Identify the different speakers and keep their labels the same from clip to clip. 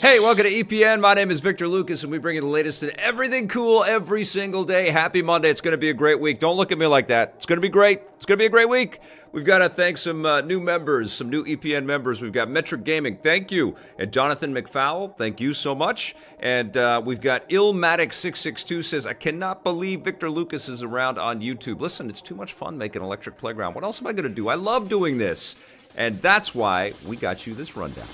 Speaker 1: Hey, welcome to EPN. My name is Victor Lucas, and we bring you the latest in everything cool every single day. Happy Monday. It's going to be a great week. Don't look at me like that. It's going to be great. It's going to be a great week. We've got to thank some new members, some new EPN members. We've got Metric Gaming. Thank you. And Jonathan McFowle. Thank you so much. And we've got Illmatic662 says, I cannot believe Victor Lucas is around on YouTube. Listen, it's too much fun making Electric Playground. What else am I going to do? I love doing this. And that's why we got you this rundown.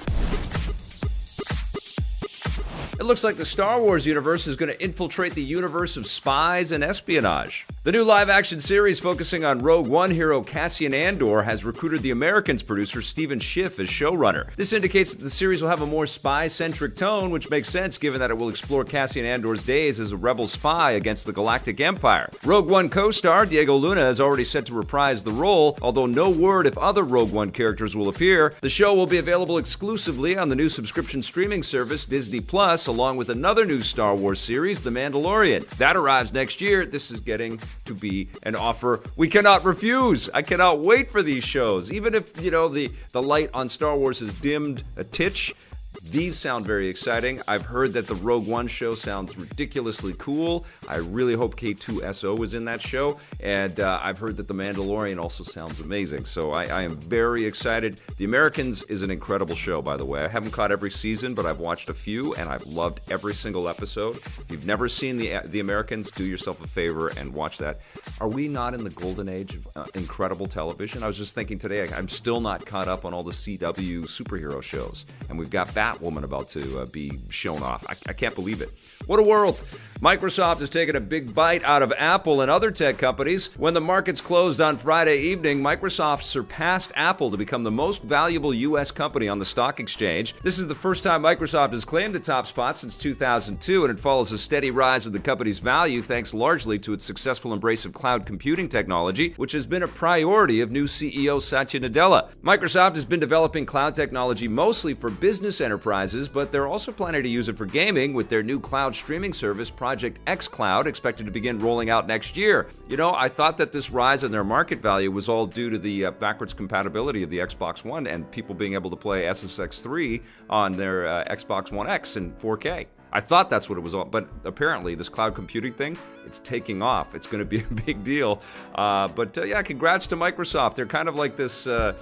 Speaker 1: It looks like the Star Wars universe is going to infiltrate the universe of spies and espionage. The new live-action series focusing on Rogue One hero Cassian Andor has recruited the Americans producer Stephen Schiff as showrunner. This indicates that the series will have a more spy-centric tone, which makes sense given that it will explore Cassian Andor's days as a rebel spy against the Galactic Empire. Rogue One co-star Diego Luna is already set to reprise the role, although no word if other Rogue One characters will appear. The show will be available exclusively on the new subscription streaming service Disney Plus, along with another new Star Wars series, The Mandalorian. That arrives next year. This is getting to be an offer we cannot refuse. I cannot wait for these shows. Even if, the light on Star Wars has dimmed a titch, these sound very exciting. I've heard that the Rogue One show sounds ridiculously cool. I really hope K2SO is in that show. And I've heard that The Mandalorian also sounds amazing. So I am very excited. The Americans is an incredible show, by the way. I haven't caught every season, but I've watched a few, and I've loved every single episode. If you've never seen The Americans, do yourself a favor and watch that. Are we not in the golden age of incredible television? I was just thinking today, I'm still not caught up on all the CW superhero shows. And we've got Batwoman about to be shown off. I can't believe it. What a world. Microsoft has taken a big bite out of Apple and other tech companies. When the markets closed on Friday evening, Microsoft surpassed Apple to become the most valuable U.S. company on the stock exchange. This is the first time Microsoft has claimed the top spot since 2002, and it follows a steady rise of the company's value thanks largely to its successful embrace of cloud computing technology, which has been a priority of new CEO Satya Nadella. Microsoft has been developing cloud technology mostly for business enterprises, but they're also planning to use it for gaming with their new cloud streaming service, Project xCloud, expected to begin rolling out next year. I thought that this rise in their market value was all due to the backwards compatibility of the Xbox One and people being able to play SSX3 on their Xbox One X in 4K. I thought that's what it was all, but apparently this cloud computing thing, it's taking off. It's going to be a big deal. But congrats to Microsoft. They're kind of like this, they're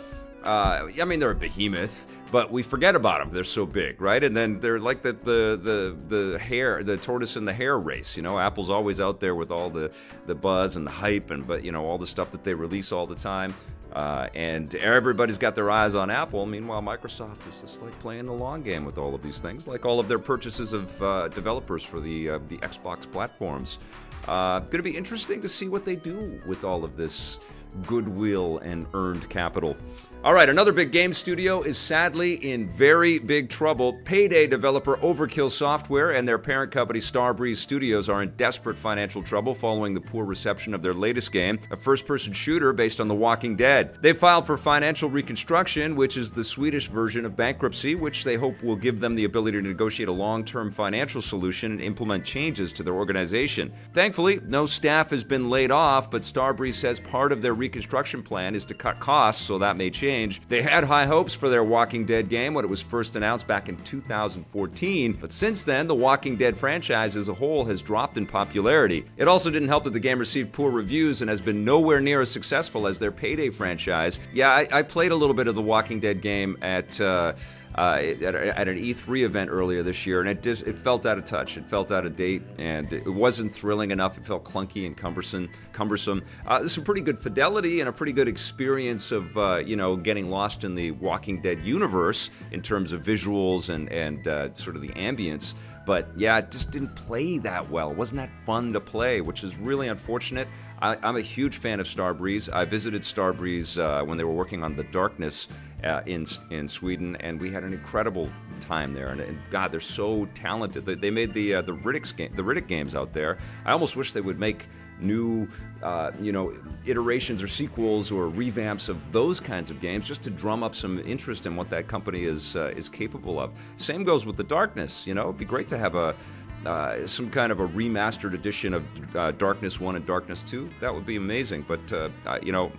Speaker 1: a behemoth, but we forget about them. They're so big, right? And then they're like the tortoise and the hare race. Apple's always out there with all the buzz and the hype but all the stuff that they release all the time. And everybody's got their eyes on Apple. Meanwhile, Microsoft is just like playing the long game with all of these things, like all of their purchases of developers for the Xbox platforms. Going to be interesting to see what they do with all of this goodwill and earned capital. All right, another big game studio is sadly in very big trouble. Payday developer Overkill Software and their parent company Starbreeze Studios are in desperate financial trouble following the poor reception of their latest game, a first-person shooter based on The Walking Dead. They filed for financial reconstruction, which is the Swedish version of bankruptcy, which they hope will give them the ability to negotiate a long-term financial solution and implement changes to their organization. Thankfully, no staff has been laid off, but Starbreeze says part of their reconstruction plan is to cut costs, so that may change. They had high hopes for their Walking Dead game when it was first announced back in 2014, but since then, the Walking Dead franchise as a whole has dropped in popularity. It also didn't help that the game received poor reviews and has been nowhere near as successful as their Payday franchise. Yeah, I played a little bit of the Walking Dead game at an E3 event earlier this year, and it felt out of touch. It felt out of date, and it wasn't thrilling enough. It felt clunky and cumbersome. There's some pretty good fidelity and a pretty good experience of getting lost in the Walking Dead universe in terms of visuals and sort of the ambience. But yeah, it just didn't play that well. It wasn't that fun to play, which is really unfortunate. I'm a huge fan of Starbreeze. I visited Starbreeze when they were working on The Darkness in Sweden, and we had an incredible time there. And God, they're so talented. They made the Riddick games out there. I almost wish they would make new iterations or sequels or revamps of those kinds of games, just to drum up some interest in what that company is capable of. Same goes with The Darkness. It'd be great to have a some kind of a remastered edition of Darkness 1 and Darkness 2. That would be amazing. But,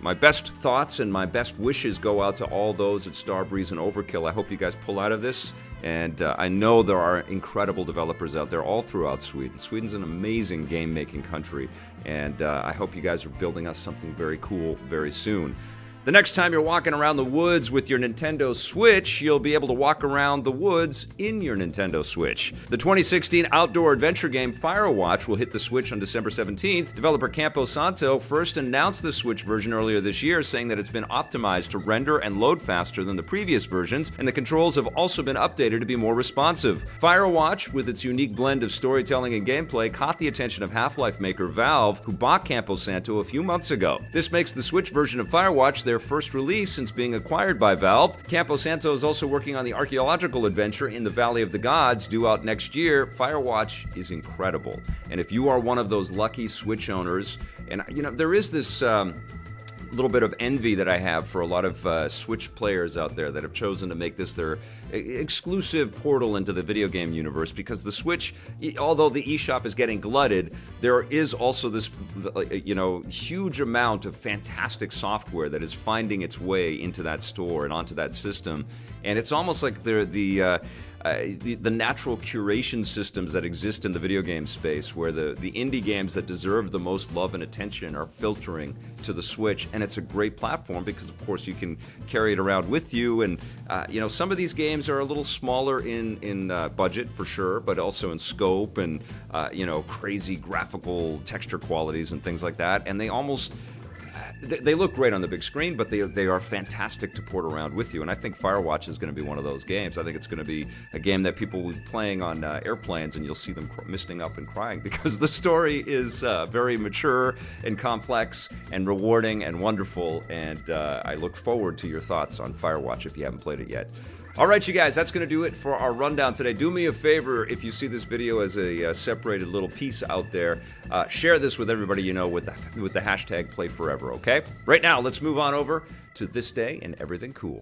Speaker 1: my best thoughts and my best wishes go out to all those at Starbreeze and Overkill. I hope you guys pull out of this. And I know there are incredible developers out there all throughout Sweden. Sweden's an amazing game-making country. And I hope you guys are building us something very cool very soon. The next time you're walking around the woods with your Nintendo Switch, you'll be able to walk around the woods in your Nintendo Switch. The 2016 outdoor adventure game Firewatch will hit the Switch on December 17th. Developer Campo Santo first announced the Switch version earlier this year, saying that it's been optimized to render and load faster than the previous versions, and the controls have also been updated to be more responsive. Firewatch, with its unique blend of storytelling and gameplay, caught the attention of Half-Life maker Valve, who bought Campo Santo a few months ago. This makes the Switch version of Firewatch their first release since being acquired by Valve. Campo Santo is also working on the archaeological adventure In the Valley of the Gods, due out next year. Firewatch is incredible. And if you are one of those lucky Switch owners, and there is this little bit of envy that I have for a lot of Switch players out there that have chosen to make this their exclusive portal into the video game universe, because the Switch, although the eShop is getting glutted, there is also this huge amount of fantastic software that is finding its way into that store and onto that system, and it's almost like the natural curation systems that exist in the video game space, where the indie games that deserve the most love and attention are filtering to the Switch. And it's a great platform because, of course, you can carry it around with you. And some of these games are a little smaller in budget for sure, but also in scope and crazy graphical texture qualities and things like that. And they look great on the big screen, but they are fantastic to port around with you. And I think Firewatch is going to be one of those games. I think it's going to be a game that people will be playing on airplanes, and you'll see them misting up and crying because the story is very mature and complex and rewarding and wonderful. And I look forward to your thoughts on Firewatch if you haven't played it yet. All right, you guys, that's going to do it for our rundown today. Do me a favor, if you see this video as a separated little piece out there, share this with everybody you know with the hashtag #PlayForever, okay? Right now, let's move on over to This Day and Everything Cool.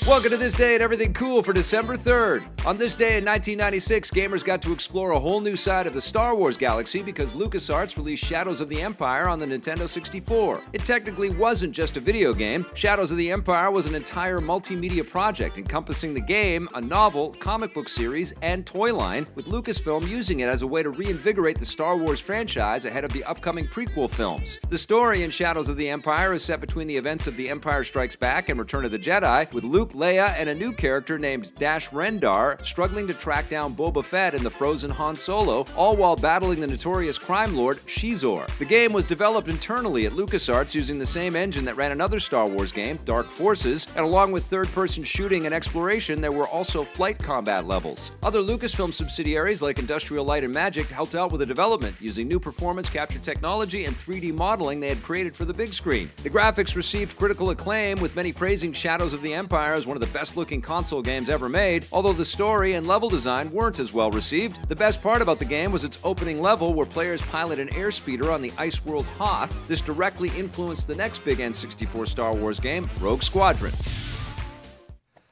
Speaker 1: Welcome to This Day and Everything Cool for December 3rd. On this day in 1996, gamers got to explore a whole new side of the Star Wars galaxy because LucasArts released Shadows of the Empire on the Nintendo 64. It technically wasn't just a video game. Shadows of the Empire was an entire multimedia project encompassing the game, a novel, comic book series, and toy line, with Lucasfilm using it as a way to reinvigorate the Star Wars franchise ahead of the upcoming prequel films. The story in Shadows of the Empire is set between the events of The Empire Strikes Back and Return of the Jedi, with Luke, Leia, and a new character named Dash Rendar struggling to track down Boba Fett and the frozen Han Solo, all while battling the notorious crime lord Shizor. The game was developed internally at LucasArts using the same engine that ran another Star Wars game, Dark Forces, and along with third-person shooting and exploration, there were also flight combat levels. Other Lucasfilm subsidiaries like Industrial Light and Magic helped out with the development using new performance capture technology and 3D modeling they had created for the big screen. The graphics received critical acclaim, with many praising Shadows of the Empire as one of the best-looking console games ever made, although the story and level design weren't as well received. The best part about the game was its opening level, where players pilot an airspeeder on the ice world Hoth. This directly influenced the next big N64 Star Wars game, Rogue Squadron.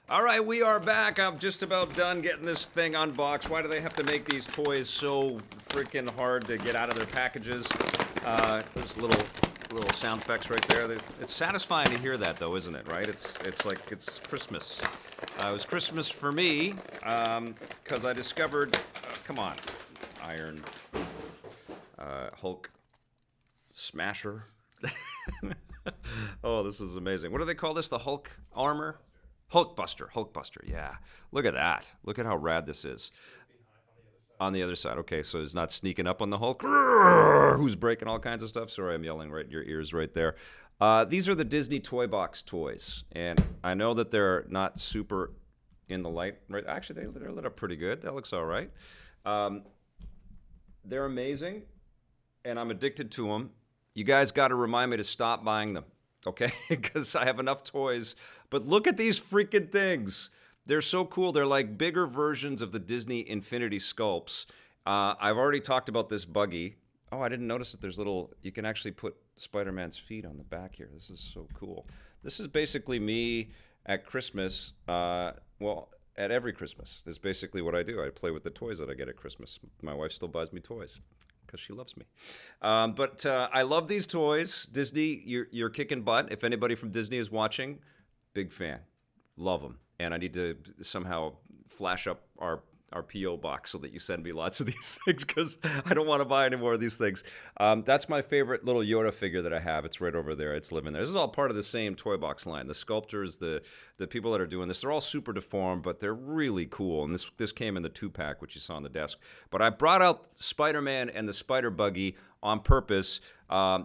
Speaker 1: All right, we are back. I'm just about done getting this thing unboxed. Why do they have to make these toys so freaking hard to get out of their packages? There's little sound effects right there. It's satisfying to hear that, though, isn't it? Right? It's like it's Christmas. It was Christmas for me because I discovered. Come on, Iron Hulk Smasher. Oh, this is amazing. What do they call this? The Hulk armor? Hulkbuster. Yeah. Look at that. Look at how rad this is. On the other side. Okay, so it's not sneaking up on the Hulk, who's breaking all kinds of stuff. Sorry, I'm yelling right in your ears right there. These are the Disney Toy Box toys, and I know that they're not super in the light. Right? Actually, they're lit up pretty good. That looks all right. They're amazing, and I'm addicted to them. You guys got to remind me to stop buying them, okay? Because I have enough toys. But look at these freaking things. They're so cool. They're like bigger versions of the Disney Infinity Sculpts. I've already talked about this buggy. Oh, I didn't notice that there's you can actually put Spider-Man's feet on the back here. This is so cool. This is basically me at Christmas. Well, at every Christmas is basically what I do. I play with the toys that I get at Christmas. My wife still buys me toys because she loves me. But I love these toys. Disney, you're kicking butt. If anybody from Disney is watching, big fan. Love them. And I need to somehow flash up our PO box so that you send me lots of these things because I don't want to buy any more of these things. That's my favorite little Yoda figure that I have. It's right over there. It's living there. This is all part of the same toy box line. The sculptors, the people that are doing this, they're all super deformed, but they're really cool. And this came in the 2-pack, which you saw on the desk. But I brought out Spider-Man and the Spider Buggy on purpose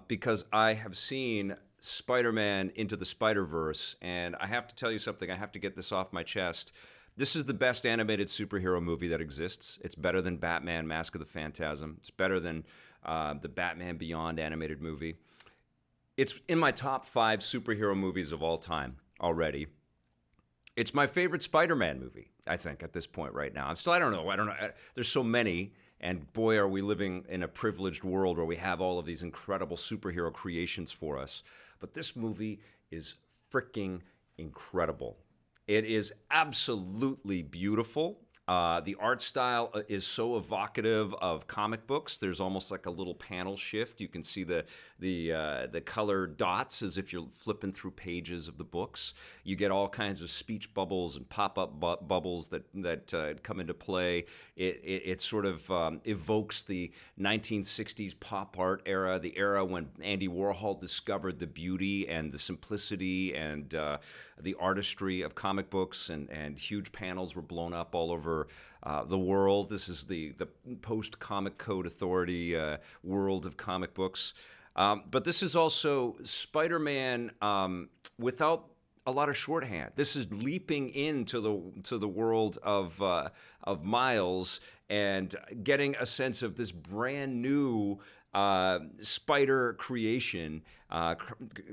Speaker 1: because I have seen Spider-Man Into the Spider-Verse, and I have to tell you something. I have to get this off my chest. This is the best animated superhero movie that exists. It's better than Batman: Mask of the Phantasm. It's better than the Batman Beyond animated movie. It's in my top 5 superhero movies of all time already. It's my favorite Spider-Man movie, I think, at this point right now. I don't know. There's so many, and boy, are we living in a privileged world where we have all of these incredible superhero creations for us. But this movie is freaking incredible. It is absolutely beautiful. The art style is so evocative of comic books. There's almost like a little panel shift. You can see the colored dots as if you're flipping through pages of the books. You get all kinds of speech bubbles and pop-up bubbles that come into play. It sort of evokes the 1960s pop art era, the era when Andy Warhol discovered the beauty and the simplicity and the artistry of comic books, and huge panels were blown up all over the world. This is the post-Comic Code Authority world of comic books. But this is also Spider-Man without a lot of shorthand. This is leaping into the world of Miles and getting a sense of this brand new Spider creation,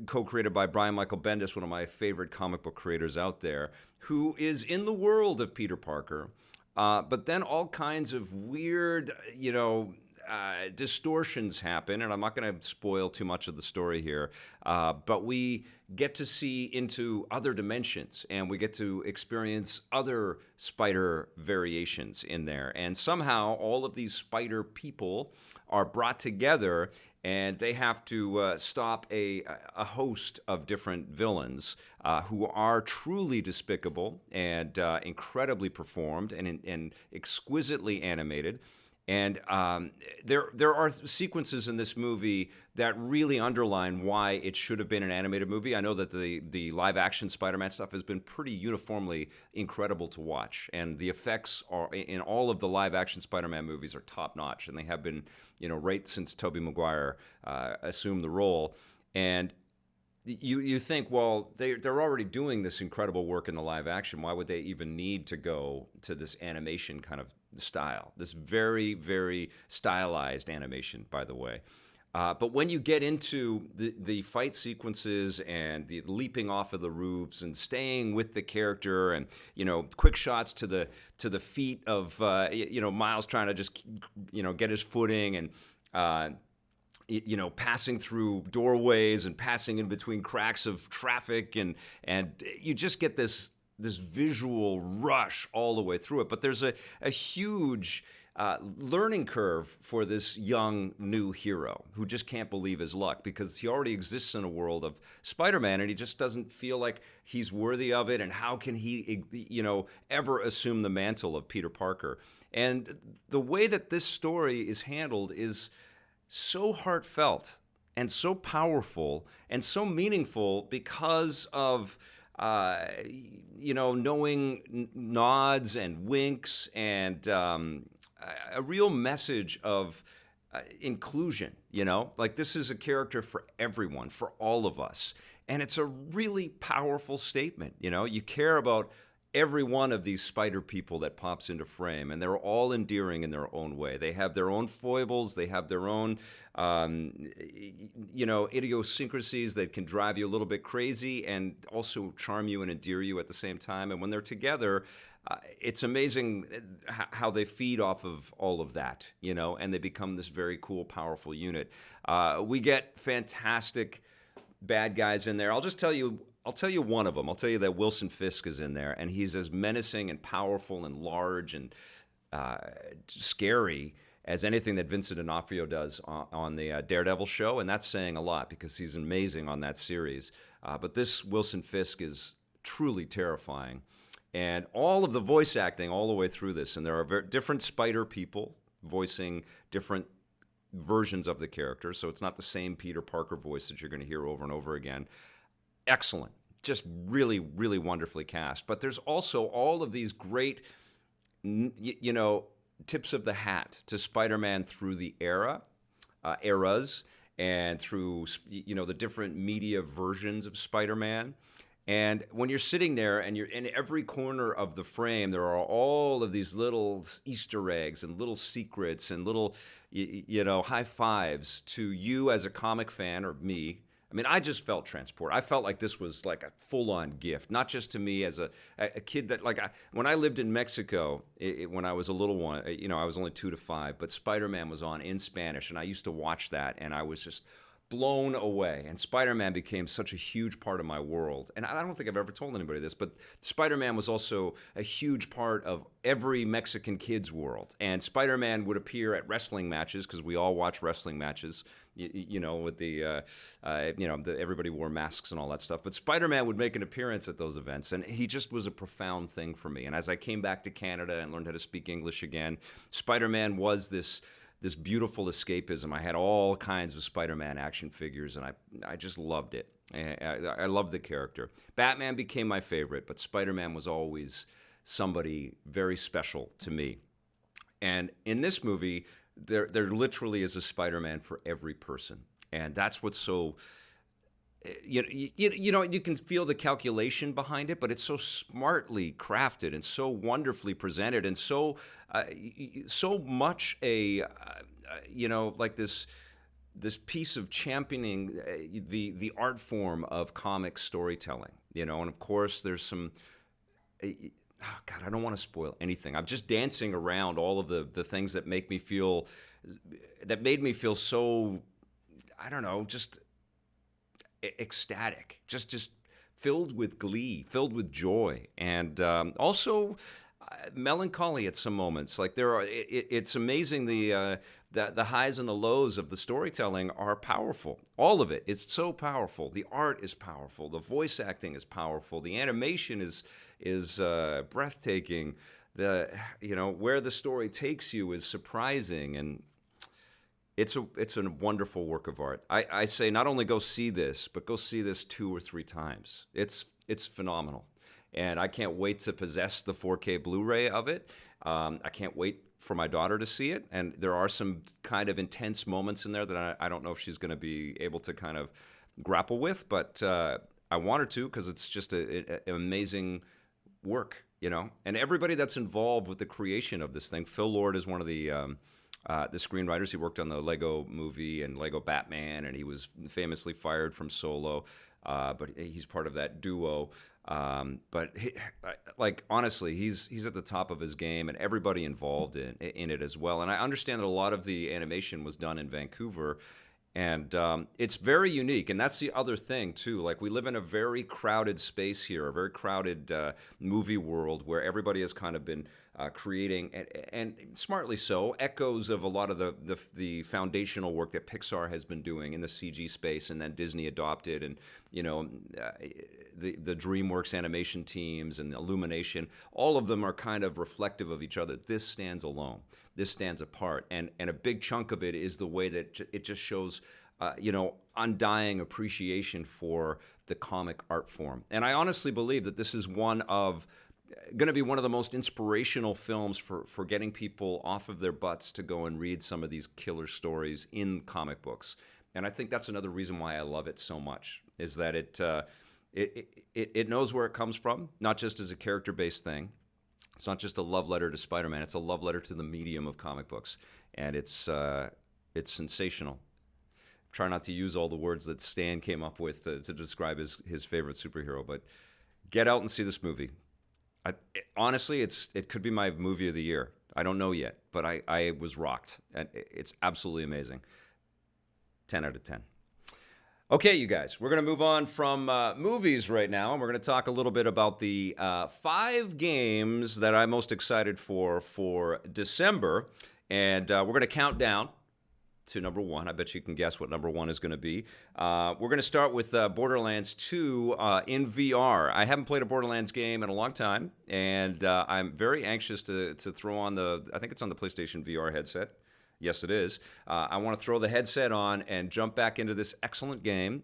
Speaker 1: co-created by Brian Michael Bendis, one of my favorite comic book creators out there, who is in the world of Peter Parker, but then all kinds of weird, distortions happen, and I'm not going to spoil too much of the story here, but we get to see into other dimensions, and we get to experience other spider variations in there, and somehow all of these spider people are brought together, and they have to stop a host of different villains who are truly despicable and incredibly performed and exquisitely animated. And there are sequences in this movie that really underline why it should have been an animated movie. I know that the live-action Spider-Man stuff has been pretty uniformly incredible to watch, and the effects are in all of the live-action Spider-Man movies are top-notch, and they have been, right since Tobey Maguire assumed the role. And you think, well, they're already doing this incredible work in the live action. Why would they even need to go to this animation kind of style? This very, very stylized animation, by the way. But when you get into the fight sequences and the leaping off of the roofs and staying with the character, and quick shots to the feet of Miles trying to just get his footing, and passing through doorways and passing in between cracks of traffic, and you just get this visual rush all the way through it. But there's a huge learning curve for this young new hero who just can't believe his luck, because he already exists in a world of Spider-Man, and he just doesn't feel like he's worthy of it. And how can he, ever assume the mantle of Peter Parker? And the way that this story is handled is so heartfelt and so powerful and so meaningful because of knowing nods and winks and a real message of inclusion. Like, this is a character for everyone, for all of us, and it's a really powerful statement. You care about every one of these spider people that pops into frame, and they're all endearing in their own way. They have their own foibles. They have their own, idiosyncrasies that can drive you a little bit crazy and also charm you and endear you at the same time. And when they're together, it's amazing how they feed off of all of that, and they become this very cool, powerful unit. We get fantastic bad guys in there. I'll just tell you I'll tell you one of them. I'll tell you that Wilson Fisk is in there, and he's as menacing and powerful and large and uh, scary as anything that Vincent D'Onofrio does on the Daredevil show, and that's saying a lot because he's amazing on that series. But this Wilson Fisk is truly terrifying, and all of the voice acting all the way through this, and there are different Spider people voicing different versions of the character, so it's not the same Peter Parker voice that you're going to hear over and over again. Excellent. Just really, really wonderfully cast. But there's also all of these great, tips of the hat to Spider-Man through the eras, and through, the different media versions of Spider-Man. And when you're sitting there and you're in every corner of the frame, there are all of these little Easter eggs and little secrets and little, high fives to you as a comic fan, or me. I mean, I just felt transported. I felt like this was like a full-on gift, not just to me as a kid that, when I lived in Mexico, when I was a little one, I was only 2 to 5, but Spider-Man was on in Spanish, and I used to watch that, and I was just blown away. And Spider-Man became such a huge part of my world. And I don't think I've ever told anybody this, but Spider-Man was also a huge part of every Mexican kid's world. And Spider-Man would appear at wrestling matches, because we all watch wrestling matches, with everybody wore masks and all that stuff. But Spider-Man would make an appearance at those events, and he just was a profound thing for me. And as I came back to Canada and learned how to speak English again, Spider-Man was this beautiful escapism. I had all kinds of Spider-Man action figures, and I just loved it. I loved the character. Batman became my favorite, but Spider-Man was always somebody very special to me. And in this movie, there literally is a Spider-Man for every person, and that's what's so. You can feel the calculation behind it, but it's so smartly crafted and so wonderfully presented, and so much like this piece of championing the art form of comic storytelling. And of course there's some. Oh God, I don't want to spoil anything. I'm just dancing around all of the things that made me feel so, I don't know, just ecstatic, just filled with glee, filled with joy, and also melancholy at some moments. Like it's amazing the highs and the lows of the storytelling are powerful. All of it is so powerful. The art is powerful. The voice acting is powerful. The animation is breathtaking. Where the story takes you is surprising, and it's a wonderful work of art. I say not only go see this, but go see this 2 or 3 times. It's phenomenal, and I can't wait to possess the 4K Blu-ray of it. I can't wait for my daughter to see it, and there are some kind of intense moments in there that I don't know if she's going to be able to kind of grapple with, but I want her to, because it's just an amazing work, And everybody that's involved with the creation of this thing. Phil Lord is one of the screenwriters. He worked on the Lego movie and Lego Batman, and he was famously fired from Solo, but he's part of that duo. But honestly, he's at the top of his game, and everybody involved in it as well. And I understand that a lot of the animation was done in Vancouver, and it's very unique. And that's the other thing too. Like, we live in a very crowded space here, a very crowded movie world where everybody has kind of been creating, and smartly so, echoes of a lot of the foundational work that Pixar has been doing in the CG space, and then Disney adopted, and the DreamWorks animation teams and Illumination, all of them are kind of reflective of each other. This stands alone. This stands apart, and a big chunk of it is the way that it just shows, undying appreciation for the comic art form. And I honestly believe that this is going to be one of the most inspirational films for getting people off of their butts to go and read some of these killer stories in comic books. And I think that's another reason why I love it so much, is that it knows where it comes from, not just as a character-based thing. It's not just a love letter to Spider-Man. It's a love letter to the medium of comic books, and it's sensational. Try not to use all the words that Stan came up with to describe his favorite superhero, but get out and see this movie. Honestly, it could be my movie of the year. I don't know yet, but I was rocked, and it's absolutely amazing. 10 out of 10. Okay, you guys, we're going to move on from movies right now, and we're going to talk a little bit about the 5 games that I'm most excited for December. And we're going to count down to number one. I bet you can guess what number one is going to be. We're going to start with Borderlands 2 in VR. I haven't played a Borderlands game in a long time, and I'm very anxious to throw on I think it's on the PlayStation VR headset. Yes, it is. I want to throw the headset on and jump back into this excellent game,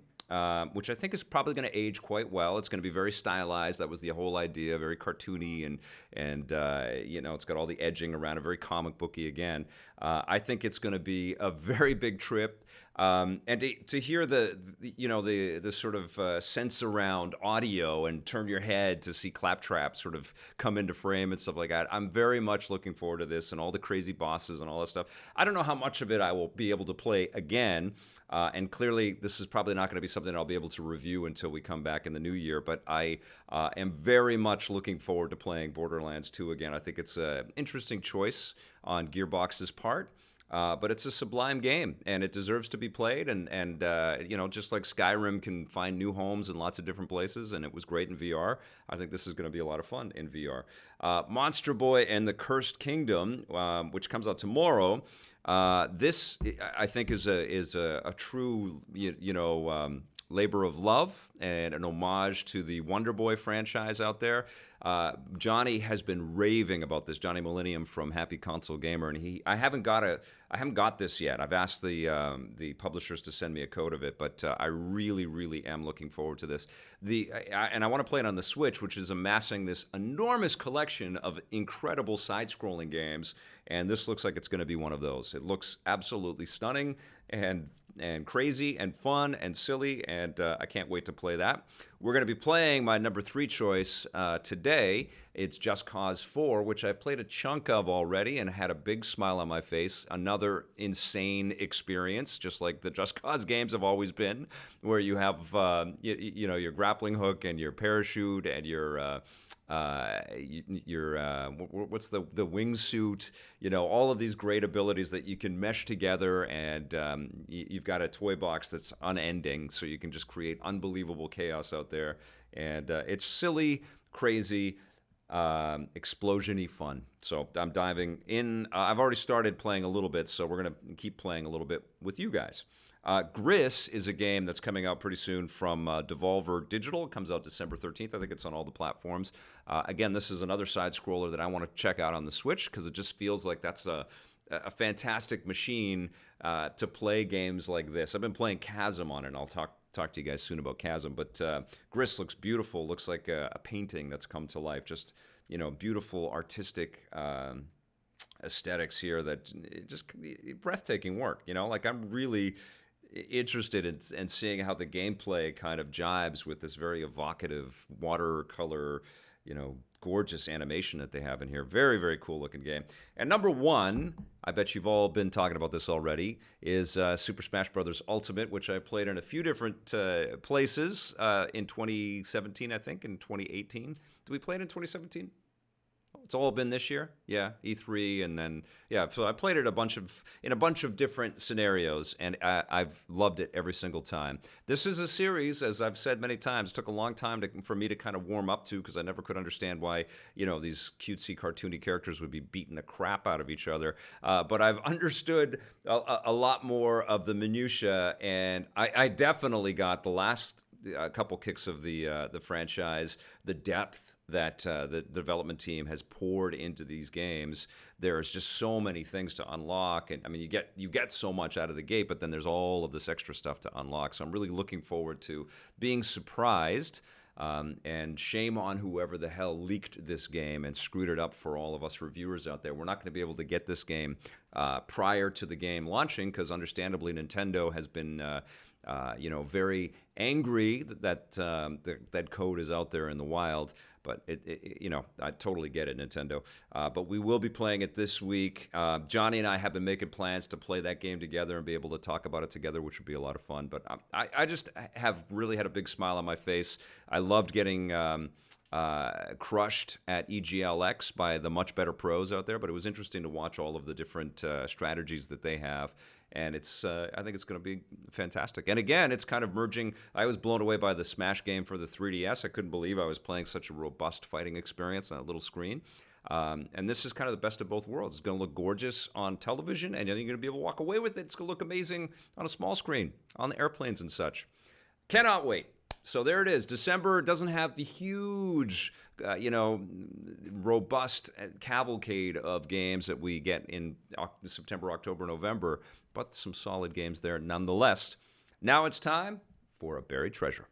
Speaker 1: which I think is probably going to age quite well. It's going to be very stylized. That was the whole idea, very cartoony, and it's got all the edging around it, very comic booky again. I think it's going to be a very big trip. And to hear the sort of sense around audio and turn your head to see Claptrap sort of come into frame and stuff like that, I'm very much looking forward to this and all the crazy bosses and all that stuff. I don't know how much of it I will be able to play again, and clearly this is probably not going to be something I'll be able to review until we come back in the new year, but I am very much looking forward to playing Borderlands 2 again. I think it's an interesting choice on Gearbox's part. But it's a sublime game, and it deserves to be played. And just like Skyrim can find new homes in lots of different places, and it was great in VR, I think this is going to be a lot of fun in VR. Monster Boy and the Cursed Kingdom, which comes out tomorrow. This, I think, is a true, labor of love and an homage to the Wonder Boy franchise out there. Johnny has been raving about this. Johnny Millennium from Happy Console Gamer, and I haven't got this yet. I've asked the publishers to send me a code of it, but I really, really am looking forward to this. And I want to play it on the Switch, which is amassing this enormous collection of incredible side-scrolling games, and this looks like it's going to be one of those. It looks absolutely stunning and crazy and fun and silly, and I can't wait to play that. We're going to be playing my number 3 choice today. It's Just Cause 4, which I've played a chunk of already and had a big smile on my face. Another insane experience, just like the Just Cause games have always been, where you have your grappling hook and your parachute and your what's the wingsuit, all of these great abilities that you can mesh together, and you've got a toy box that's unending, so you can just create unbelievable chaos out there, and it's silly, crazy, explosion-y fun. So I'm diving in. I've already started playing a little bit, so we're going to keep playing a little bit with you guys. Gris is a game that's coming out pretty soon from Devolver Digital. It comes out December 13th. I think it's on all the platforms. Again, this is another side-scroller that I want to check out on the Switch because it just feels like that's a fantastic machine to play games like this. I've been playing Chasm on it, and I'll talk to you guys soon about Chasm. But Gris looks beautiful. Looks like a painting that's come to life. Just, beautiful artistic aesthetics here that just breathtaking work. Like I'm really interested in seeing how the gameplay kind of jibes with this very evocative watercolor, gorgeous animation that they have in here. Very, very cool looking game. And number 1, I bet you've all been talking about this already, is Super Smash Bros. Ultimate, which I played in a few different places in 2017, I think, in 2018. Did we play it in 2017? It's all been this year, yeah. E3, and then So I played it in a bunch of different scenarios, and I've loved it every single time. This is a series, as I've said many times, took a long time for me to kind of warm up to because I never could understand why these cutesy, cartoony characters would be beating the crap out of each other. But I've understood a lot more of the minutia, and I definitely got the last couple kicks of the franchise, the depth that the development team has poured into these games. There's just so many things to unlock, and I mean, you get so much out of the gate, but then there's all of this extra stuff to unlock. So I'm really looking forward to being surprised. And shame on whoever the hell leaked this game and screwed it up for all of us reviewers out there. We're not going to be able to get this game prior to the game launching because, understandably, Nintendo has been very angry that that code is out there in the wild. But I totally get it, Nintendo. But we will be playing it this week. Johnny and I have been making plans to play that game together and be able to talk about it together, which would be a lot of fun. But I just have really had a big smile on my face. I loved getting crushed at EGLX by the much better pros out there. But it was interesting to watch all of the different strategies that they have. And I think it's going to be fantastic. And again, it's kind of merging. I was blown away by the Smash game for the 3DS. I couldn't believe I was playing such a robust fighting experience on a little screen. And this is kind of the best of both worlds. It's going to look gorgeous on television, and you're going to be able to walk away with it. It's going to look amazing on a small screen, on the airplanes and such. Cannot wait. So there it is. December doesn't have the huge, robust cavalcade of games that we get in September, October, November, but some solid games there nonetheless. Now it's time for a buried treasure.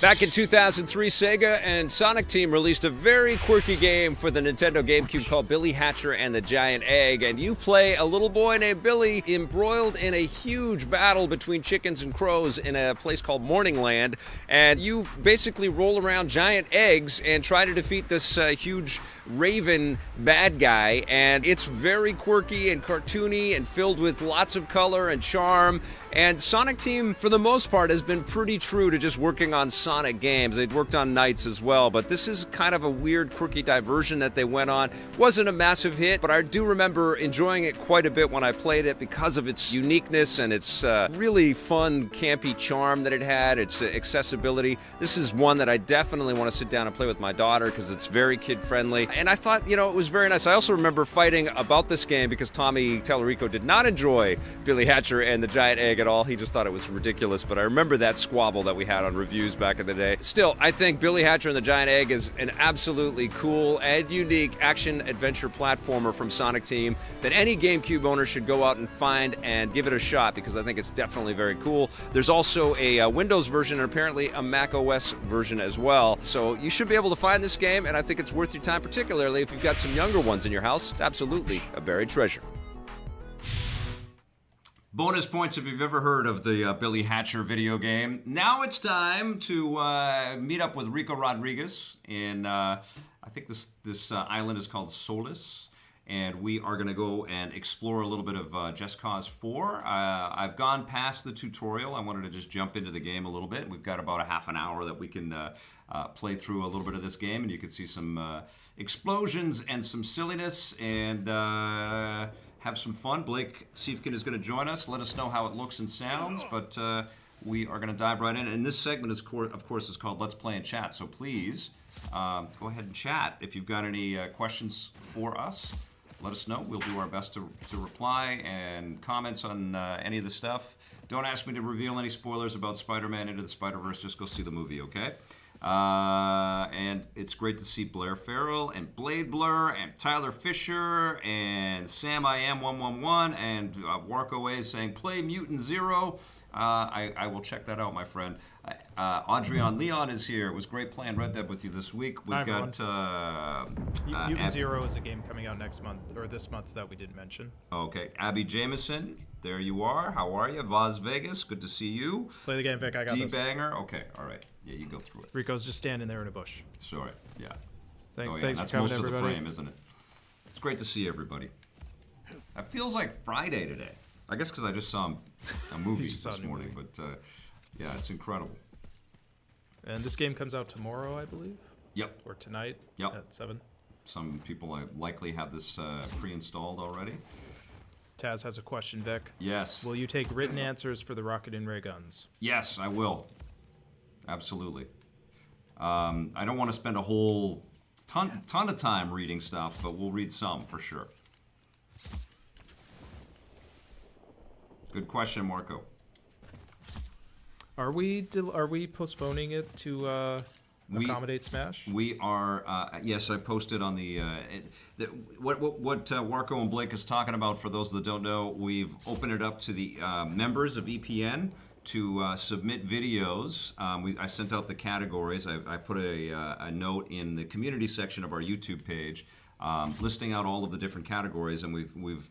Speaker 1: Back in 2003, Sega and Sonic Team released a very quirky game for the Nintendo GameCube called Billy Hatcher and the Giant Egg, and you play a little boy named Billy embroiled in a huge battle between chickens and crows in a place called Morningland, and you basically roll around giant eggs and try to defeat this huge raven bad guy, and it's very quirky and cartoony and filled with lots of color and charm. And Sonic Team, for the most part, has been pretty true to just working on Sonic games. They'd worked on Knights as well, but this is kind of a weird, quirky diversion that they went on. Wasn't a massive hit, but I do remember enjoying it quite a bit when I played it because of its uniqueness and its really fun, campy charm that it had, its accessibility. This is one that I definitely want to sit down and play with my daughter because it's very kid-friendly. And I thought, it was very nice. I also remember fighting about this game because Tommy Tallarico did not enjoy Billy Hatcher and the Giant Egg at all. He just thought it was ridiculous, but I remember that squabble that we had on reviews back in the day. Still, I think Billy Hatcher and the Giant Egg is an absolutely cool and unique action-adventure platformer from Sonic Team that any GameCube owner should go out and find and give it a shot because I think it's definitely very cool. There's also a Windows version and apparently a Mac OS version as well, so you should be able to find this game, and I think it's worth your time, particularly if you've got some younger ones in your house. It's absolutely a buried treasure. Bonus points if you've ever heard of the Billy Hatcher video game. Now it's time to meet up with Rico Rodriguez in, I think this island is called Solis, and we are going to go and explore a little bit of Just Cause 4. I've gone past the tutorial. I wanted to just jump into the game a little bit. We've got about a half an hour that we can play through a little bit of this game, and you can see some explosions and some silliness and have some fun. Blake Siefkin is going to join us, let us know how it looks and sounds, but we are going to dive right in. And this segment, of course, is called Let's Play and Chat, so please go ahead and chat. If you've got any questions for us, let us know. We'll do our best to reply, and comments on any of the stuff. Don't ask me to reveal any spoilers about Spider-Man Into the Spider-Verse. Just go see the movie, okay? And it's great to see Blair Farrell and Blade Blur and Tyler Fisher and Sam I Am 111 and Warco A saying play Mutant Zero. I will check that out, my friend. Adrian Leon is here. It was great playing Red Dead with you this week. We've got
Speaker 2: Mutant Zero is a game coming out next month or this month that we didn't mention.
Speaker 1: Okay, Abby Jameson, there you are. How are you? Vaz Vegas, good to see you.
Speaker 2: Play the game, Vic. I got this.
Speaker 1: D-Banger, okay, all right. Yeah, you go through it.
Speaker 2: Rico's just standing there in a bush.
Speaker 1: Sorry, yeah.
Speaker 2: Thanks,
Speaker 1: That's
Speaker 2: for coming,
Speaker 1: most
Speaker 2: everybody.
Speaker 1: of the frame, isn't it? It's great to see everybody. It feels like Friday today. I guess because I just saw a movie this morning, but yeah, it's incredible.
Speaker 2: And this game comes out tomorrow, I believe?
Speaker 1: Yep.
Speaker 2: Or tonight
Speaker 1: Yep.
Speaker 2: at 7.
Speaker 1: Some people likely have this pre-installed already.
Speaker 2: Taz has a question, Vic.
Speaker 1: Yes.
Speaker 2: Will you take written answers for the rocket and ray guns?
Speaker 1: Yes, I will. Absolutely. I don't want to spend a whole ton of time reading stuff, but we'll read some for sure. Good question, Marco.
Speaker 2: Are we postponing it to accommodate Smash?
Speaker 1: We are. Yes, I posted on what Warco and Blake is talking about. For those that don't know, we've opened it up to the members of EPN to submit videos. I sent out the categories. I put a note in the community section of our YouTube page listing out all of the different categories, and we've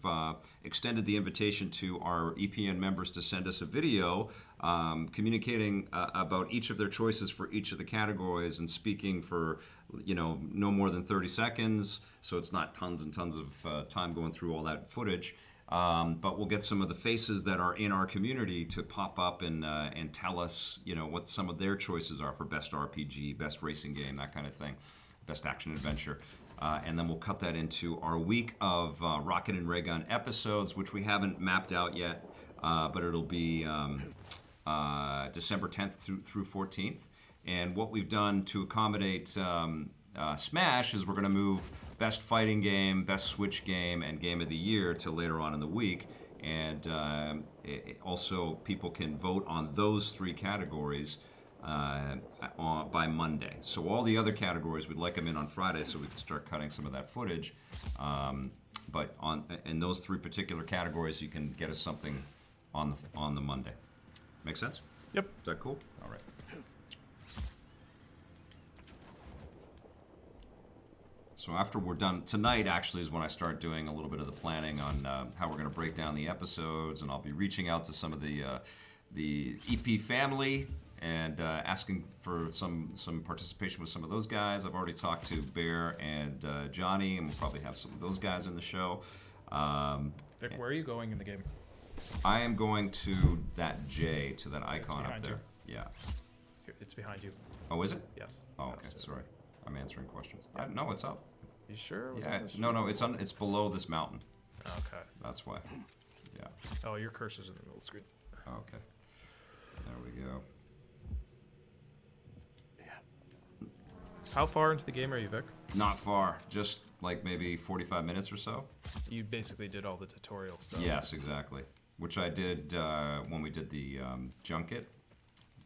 Speaker 1: extended the invitation to our EPN members to send us a video communicating about each of their choices for each of the categories and speaking for no more than 30 seconds, so it's not tons and tons of time going through all that footage. But we'll get some of the faces that are in our community to pop up and tell us, what some of their choices are for best RPG, best racing game, that kind of thing, best action adventure. and then we'll cut that into our week of Rocket and Ray Gun episodes, which we haven't mapped out yet, but it'll be December 10th through 14th. And what we've done to accommodate Smash is we're going to move Best Fighting Game, Best Switch Game, and Game of the Year to later on in the week. And also, people can vote on those 3 categories by Monday. So all the other categories, we'd like them in on Friday so we can start cutting some of that footage. But in those 3 particular categories, you can get us something on the Monday. Make sense?
Speaker 2: Yep.
Speaker 1: Is that cool? All right. So after we're done tonight, actually, is when I start doing a little bit of the planning on how we're going to break down the episodes, and I'll be reaching out to some of the EP family and asking for some participation with some of those guys. I've already talked to Bear and Johnny, and we'll probably have some of those guys in the show.
Speaker 2: Vic, where are you going in the game?
Speaker 1: I am going to that J, to that icon up there. Yeah.
Speaker 2: Here, it's behind you.
Speaker 1: Oh, is it?
Speaker 2: Yes.
Speaker 1: Oh, okay. Sorry. I'm answering questions. No, it's up.
Speaker 2: You sure?
Speaker 1: Yeah. No, it's below this mountain.
Speaker 2: Okay.
Speaker 1: That's why. Yeah.
Speaker 2: Oh, your cursor's in the middle of the screen.
Speaker 1: Okay. There we go.
Speaker 2: How far into the game are you, Vic?
Speaker 1: Not far. Just like maybe 45 minutes or so.
Speaker 2: You basically did all the tutorial stuff.
Speaker 1: Yes, exactly. Which I did when we did the junket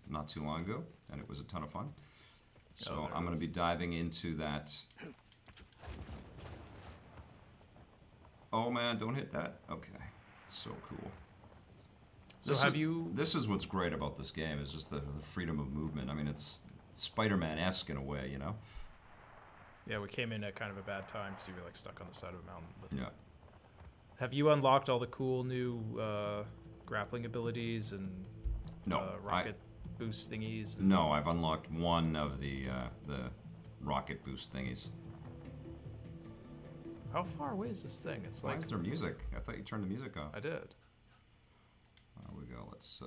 Speaker 1: not too long ago, and it was a ton of fun. So I'm going to be diving into that. Oh man, don't hit that. Okay. It's so cool.
Speaker 2: So
Speaker 1: This is what's great about this game, is just the freedom of movement. I mean, it's Spider-Man-esque in a way, you know?
Speaker 2: Yeah, we came in at kind of a bad time because you were like stuck on the side of a mountain. But
Speaker 1: Yeah.
Speaker 2: have you unlocked all the cool new grappling abilities and
Speaker 1: No,
Speaker 2: rocket boost thingies?
Speaker 1: No, I've unlocked one of the rocket boost thingies.
Speaker 2: How far away is this thing? It's
Speaker 1: Why
Speaker 2: like...
Speaker 1: is there music? I thought you turned the music off.
Speaker 2: I did.
Speaker 1: There we go. Let's.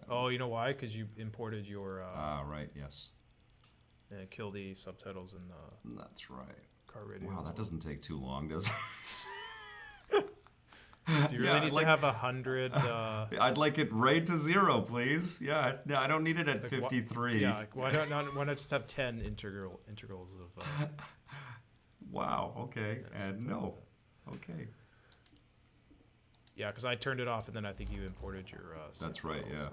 Speaker 2: Oh, you know why? Because you imported your...
Speaker 1: right, yes.
Speaker 2: kill the subtitles in the
Speaker 1: That's right.
Speaker 2: car radio.
Speaker 1: Wow, that doesn't take too long, does it?
Speaker 2: Do you really need to have 100...
Speaker 1: I'd like it right to 0, please. Yeah, I don't need it at 53.
Speaker 2: Yeah, why not just have 10 integrals of...
Speaker 1: Wow, okay. And no. Okay.
Speaker 2: Yeah, because I turned it off, and then I think you imported your...
Speaker 1: That's right, yeah.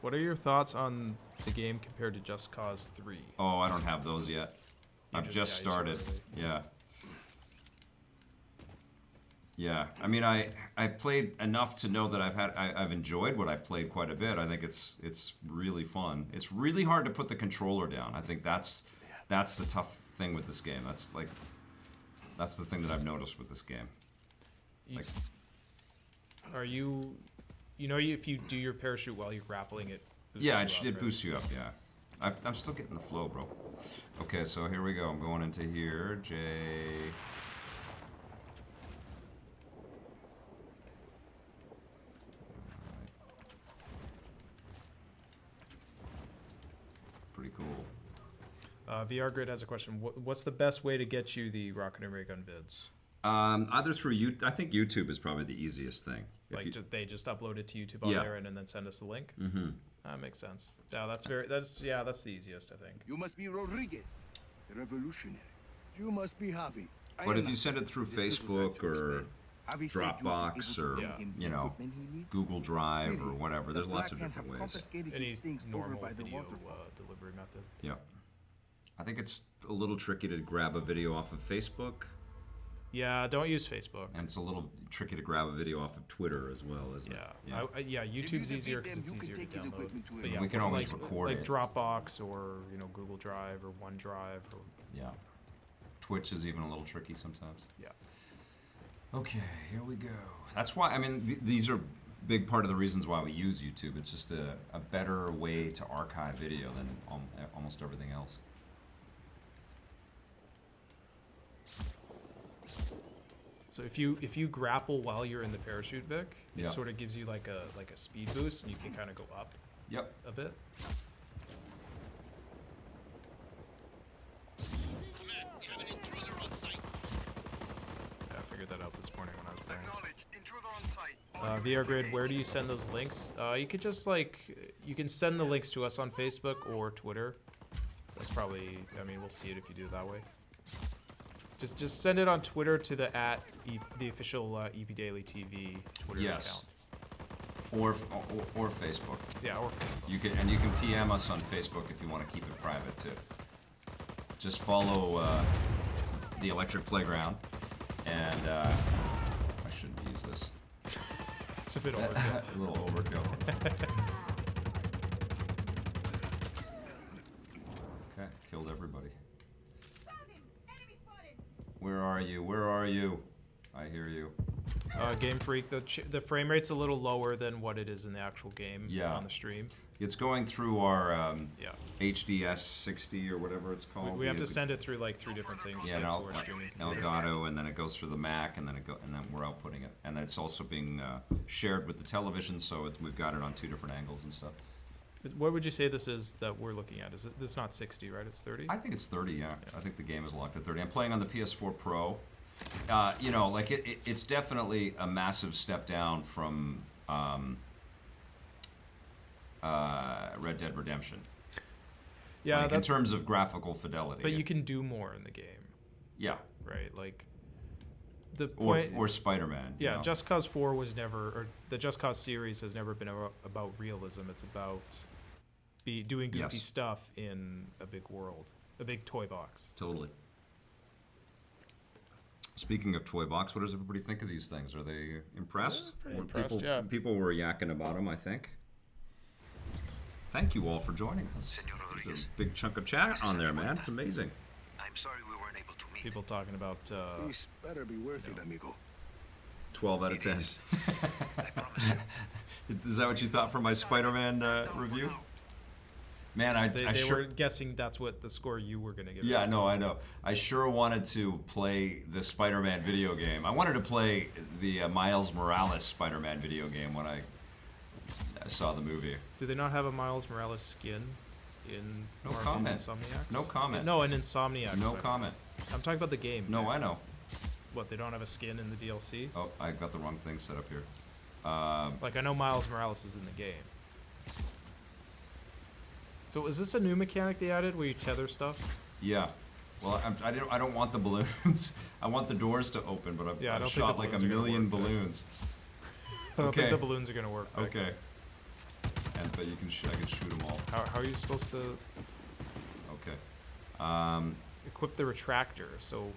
Speaker 2: What are your thoughts on the game compared to Just Cause 3?
Speaker 1: Oh, I don't have those yet. I've just started. Yeah. Yeah. I mean, I've played enough to know that I've enjoyed what I've played quite a bit. I think it's really fun. It's really hard to put the controller down. I think that's the tough thing with this game. That's the thing that I've noticed with this game.
Speaker 2: Are you... You know, if you do your parachute while you're grappling, it boosts
Speaker 1: Yeah,
Speaker 2: you
Speaker 1: it boosts you up, yeah. I'm still getting the flow, bro. Okay, so here we go. I'm going into here. J. Pretty cool.
Speaker 2: VR Grid has a question. What's the best way to get you the Rocket and Ray Gun vids?
Speaker 1: Either through I think YouTube is probably the easiest thing.
Speaker 2: Like they just upload it to YouTube on there and then send us the link.
Speaker 1: Mm-hmm.
Speaker 2: That makes sense. Yeah, that's the easiest, I think.
Speaker 3: You must be Rodriguez, the revolutionary. You must be Javi.
Speaker 1: But if you send it through Facebook or Dropbox or you know Google Drive or whatever, there's lots of different ways.
Speaker 2: Any normal video delivery method.
Speaker 1: Yeah. I think it's a little tricky to grab a video off of Facebook.
Speaker 2: Yeah, don't use Facebook.
Speaker 1: And it's a little tricky to grab a video off of Twitter as well, isn't it?
Speaker 2: Yeah, YouTube's easier because it's easier to download. But yeah,
Speaker 1: we can always record
Speaker 2: like
Speaker 1: it.
Speaker 2: Dropbox or Google Drive or OneDrive. Or,
Speaker 1: yeah. Twitch is even a little tricky sometimes.
Speaker 2: Yeah.
Speaker 1: Okay, here we go. That's why, I mean, these are a big part of the reasons why we use YouTube. It's just a better way to archive video than almost everything else.
Speaker 2: So if you grapple while you're in the parachute, Vic, it
Speaker 1: Yeah.
Speaker 2: sort of gives you like a speed boost, and you can kind of go up.
Speaker 1: Yep.
Speaker 2: A bit. VR Grid, where do you send those links? You could just you can send the links to us on Facebook or Twitter. That's probably, I mean, we'll see it if you do it that way. Just send it on Twitter to the official EP Daily TV Twitter account.
Speaker 1: Or Facebook.
Speaker 2: Yeah, or Facebook.
Speaker 1: You can PM us on Facebook if you want to keep it private too. Just follow the Electric Playground, and I shouldn't use this.
Speaker 2: It's a bit overkill.
Speaker 1: A little overkill. Okay, killed everybody. Where are you? Where are you? I hear you.
Speaker 2: Game Freak, the frame rate's a little lower than what it is in the actual game on the stream.
Speaker 1: It's going through our HDS 60 or whatever it's called.
Speaker 2: We have to send it through like 3 different things to get to our streaming computer.
Speaker 1: Elgato, and then it goes through the Mac, and then we're outputting it. And then it's also being shared with the television, so we've got it on 2 different angles and stuff.
Speaker 2: What would you say this is that we're looking at? Is it this not 60, right? It's 30?
Speaker 1: I think it's 30, yeah. I think the game is locked at 30. I'm playing on the PS4 Pro. You know, like it's definitely a massive step down from Red Dead Redemption.
Speaker 2: Yeah,
Speaker 1: like in terms of graphical fidelity.
Speaker 2: But you can do more in the game.
Speaker 1: Yeah.
Speaker 2: Right, like the
Speaker 1: point, or Spider-Man.
Speaker 2: Yeah, Just Cause 4 was never, or the Just Cause series has never been about realism. It's about doing goofy stuff in a big world, a big toy box.
Speaker 1: Totally. Speaking of toy box, what does everybody think of these things? Are they impressed?
Speaker 2: Yeah, pretty impressed,
Speaker 1: People were yakking about them, I think. Thank you all for joining us. There's a big chunk of chat on there, man. It's amazing.
Speaker 4: I'm sorry we weren't able to meet.
Speaker 2: People talking about...
Speaker 3: This better be worth it, amigo.
Speaker 1: 12 out of 10. Is that what you thought for my Spider-Man review? Man,
Speaker 2: they were guessing that's what the score you were going to give.
Speaker 1: Yeah, no, I know. I sure wanted to play the Spider-Man video game. I wanted to play the Miles Morales Spider-Man video game when I saw the movie.
Speaker 2: Do they not have a Miles Morales skin in Insomniacs?
Speaker 1: No comment.
Speaker 2: No, in Insomniacs.
Speaker 1: No comment.
Speaker 2: I'm talking about the game.
Speaker 1: No, I know.
Speaker 2: What, they don't have a skin in the DLC?
Speaker 1: Oh, I got the wrong thing set up here.
Speaker 2: Like, I know Miles Morales is in the game. So is this a new mechanic they added where you tether stuff?
Speaker 1: Yeah. Well, I don't want the balloons. I want the doors to open, but I've shot like a million balloons.
Speaker 2: I don't think the balloons are gonna work.
Speaker 1: Okay. But I can shoot them all.
Speaker 2: How are you supposed to?
Speaker 1: Okay.
Speaker 2: Equip the retractor. So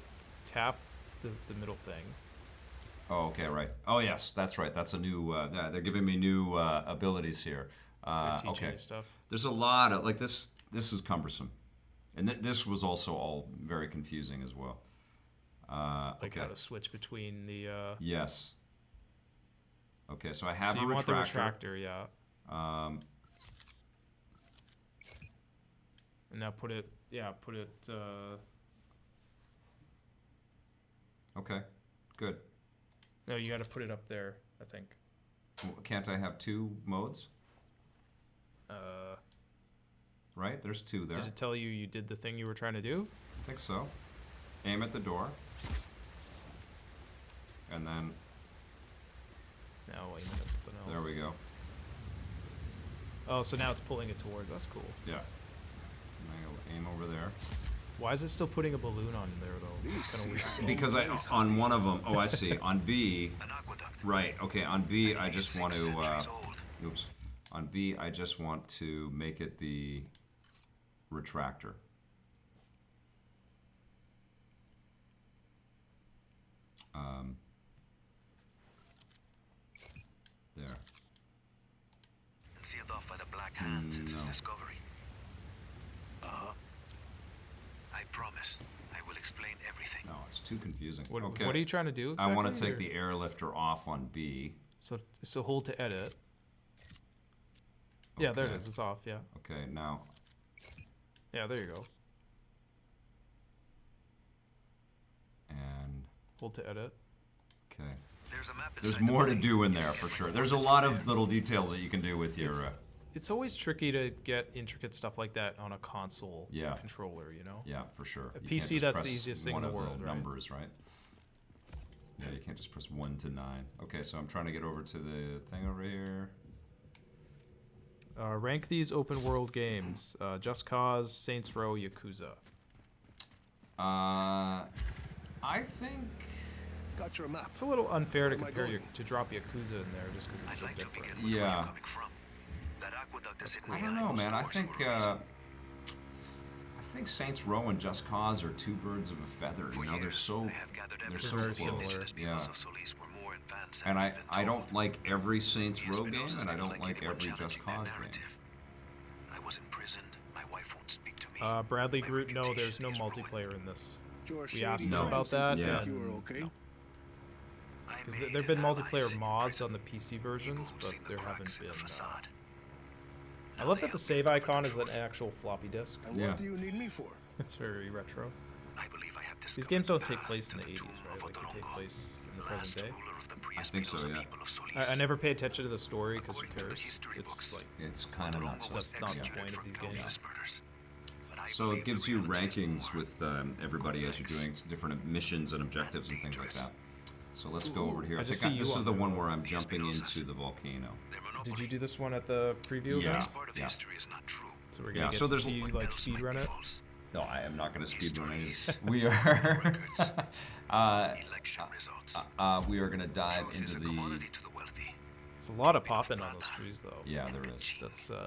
Speaker 2: tap the middle thing.
Speaker 1: Oh, okay, right. Oh, yes, that's right. That's a new. They're giving me new abilities here.
Speaker 2: They're teaching you stuff.
Speaker 1: There's a lot of like this. This is cumbersome, and this was also all very confusing as well.
Speaker 2: Like how to switch between the.
Speaker 1: Yes. Okay, so I have
Speaker 2: a retractor. So you want the retractor, yeah. And now put it.
Speaker 1: Okay, good.
Speaker 2: No, you got to put it up there, I think.
Speaker 1: Can't I have 2 modes? Right, there's 2 there.
Speaker 2: Did it tell you did the thing you were trying to do?
Speaker 1: I think so. Aim at the door. And then...
Speaker 2: Now aim at something else.
Speaker 1: There we go.
Speaker 2: Oh, so now it's pulling it towards. That's cool.
Speaker 1: Yeah. And I'll aim over there.
Speaker 2: Why is it still putting a balloon on there, though? It's kind of weird.
Speaker 1: Because on one of them... Oh, I see. On B... Right, okay. On B, I just want to... Oops. On B, I just want to make it the retractor. There.
Speaker 4: Sealed off by the Black Hand since its discovery. I promise. I will explain everything.
Speaker 1: No, it's too confusing.
Speaker 2: What
Speaker 1: okay.
Speaker 2: What are you trying to do exactly?
Speaker 1: I want to take the airlifter off on B.
Speaker 2: So hold to edit. Yeah, there it is. It's off, yeah.
Speaker 1: Okay, now.
Speaker 2: Yeah, there you go.
Speaker 1: And...
Speaker 2: Hold to edit.
Speaker 1: Okay.
Speaker 4: There's
Speaker 1: more to do in there, for sure. There's a lot of little details that you can do with your...
Speaker 2: It's always tricky to get intricate stuff like that on a console controller, you know?
Speaker 1: Yeah, for sure.
Speaker 2: A PC, that's the easiest thing in the world,
Speaker 1: right? Numbers, right? Yeah, you can't just press 1 to 9. Okay, so I'm trying to get over to the thing over here.
Speaker 2: Rank these open world games: Just Cause, Saints Row, Yakuza.
Speaker 1: I think
Speaker 3: Got your map.
Speaker 2: It's a little unfair to
Speaker 3: Where am I
Speaker 2: compare
Speaker 3: going?
Speaker 2: to drop Yakuza in there just because it's
Speaker 4: I'd
Speaker 2: so
Speaker 4: like to
Speaker 2: different.
Speaker 4: begin with where
Speaker 1: Yeah.
Speaker 4: you're coming from. That aqueduct is in
Speaker 1: I
Speaker 4: the
Speaker 1: don't know,
Speaker 4: animal
Speaker 1: man. I
Speaker 4: stores
Speaker 1: think
Speaker 4: for a reason.
Speaker 1: I think Saints Row and Just Cause are two birds of a feather. You
Speaker 4: For
Speaker 1: know, they're
Speaker 4: years,
Speaker 1: so
Speaker 4: I have gathered
Speaker 1: they're
Speaker 4: evidence
Speaker 1: so
Speaker 2: very
Speaker 4: that the
Speaker 2: similar.
Speaker 4: indigenous
Speaker 1: Yeah.
Speaker 4: peoples of Solis were more advanced than
Speaker 1: And
Speaker 4: we've been
Speaker 1: I don't
Speaker 4: told.
Speaker 1: like every Saints
Speaker 4: The
Speaker 1: Row game,
Speaker 4: Espinosas
Speaker 1: and I
Speaker 4: didn't
Speaker 1: don't
Speaker 4: like
Speaker 1: like
Speaker 4: anyone
Speaker 1: every Just
Speaker 4: challenging their
Speaker 1: Cause game.
Speaker 4: narrative. I was imprisoned. My wife won't speak to me.
Speaker 2: Bradley
Speaker 4: My
Speaker 2: Groot, no, there's
Speaker 4: reputation
Speaker 2: no
Speaker 4: is
Speaker 2: multiplayer
Speaker 4: ruined.
Speaker 2: in this.
Speaker 3: Your
Speaker 2: We
Speaker 3: shady
Speaker 2: asked
Speaker 1: No.
Speaker 2: about
Speaker 3: friends
Speaker 2: that,
Speaker 3: think
Speaker 1: Yeah.
Speaker 3: you were
Speaker 2: and
Speaker 3: okay.
Speaker 4: I
Speaker 2: because
Speaker 4: made
Speaker 2: there have been
Speaker 4: allies
Speaker 2: multiplayer
Speaker 4: in
Speaker 2: mods
Speaker 4: prison.
Speaker 2: on the PC versions,
Speaker 4: People
Speaker 2: but
Speaker 4: seen the
Speaker 2: there
Speaker 4: cracks
Speaker 2: haven't
Speaker 4: in the
Speaker 2: been.
Speaker 4: facade.
Speaker 2: I
Speaker 4: Now
Speaker 2: love
Speaker 4: they
Speaker 2: that the
Speaker 4: help
Speaker 2: save
Speaker 4: me
Speaker 2: icon
Speaker 4: uncover
Speaker 2: is
Speaker 4: the
Speaker 2: an
Speaker 4: truth.
Speaker 2: actual floppy disk.
Speaker 3: And
Speaker 1: Yeah.
Speaker 3: what do you need me for?
Speaker 2: It's very retro.
Speaker 4: I believe I have
Speaker 2: These
Speaker 4: discovered
Speaker 2: games don't
Speaker 4: the
Speaker 2: take
Speaker 4: path
Speaker 2: place in
Speaker 4: to
Speaker 2: the 80s,
Speaker 4: tomb
Speaker 2: right?
Speaker 4: of
Speaker 2: Like they take
Speaker 4: Odorongo,
Speaker 2: place in the
Speaker 4: last
Speaker 2: present day.
Speaker 4: ruler of the
Speaker 1: I think so,
Speaker 4: pre-Espinosa
Speaker 1: yeah.
Speaker 4: people of Solis.
Speaker 2: I never pay attention to the story because who
Speaker 4: According to the
Speaker 2: cares?
Speaker 4: history
Speaker 2: It's
Speaker 4: books,
Speaker 2: like
Speaker 1: It's kind of nuts.
Speaker 4: Odorongo was
Speaker 2: That's not the
Speaker 4: executed
Speaker 2: point of
Speaker 4: for
Speaker 2: these
Speaker 4: countless
Speaker 2: games.
Speaker 4: murders. But I
Speaker 1: So
Speaker 4: believe
Speaker 1: it gives
Speaker 4: the
Speaker 1: you
Speaker 4: reality is
Speaker 1: rankings
Speaker 4: more.
Speaker 1: with everybody as you're doing different missions and objectives and things like that. So let's go over here.
Speaker 2: I
Speaker 1: I
Speaker 2: just
Speaker 1: think
Speaker 2: see
Speaker 1: this
Speaker 2: you
Speaker 1: is
Speaker 2: on
Speaker 1: the
Speaker 2: there.
Speaker 1: one where I'm
Speaker 4: The
Speaker 1: jumping
Speaker 4: Espinosas.
Speaker 1: into the volcano.
Speaker 4: Their
Speaker 2: Did
Speaker 4: monopoly.
Speaker 2: you do this one at the preview
Speaker 1: Yeah.
Speaker 2: event?
Speaker 4: This part of
Speaker 1: Yeah.
Speaker 4: history is not true.
Speaker 2: So we're
Speaker 1: Yeah,
Speaker 2: gonna get
Speaker 1: so
Speaker 2: to
Speaker 1: there's-
Speaker 2: see you
Speaker 4: What
Speaker 2: like
Speaker 4: else might
Speaker 2: speedrun
Speaker 4: be
Speaker 2: it.
Speaker 4: false?
Speaker 1: No, I am not going to speedrun it.
Speaker 4: Stories,
Speaker 1: We are
Speaker 4: records,
Speaker 1: uh,
Speaker 4: election results.
Speaker 1: we are going to dive
Speaker 4: Truth
Speaker 1: into
Speaker 4: is a
Speaker 1: the
Speaker 4: commodity to the wealthy.
Speaker 2: It's a lot of popping on those trees though.
Speaker 1: yeah, there is.
Speaker 2: That's
Speaker 4: Your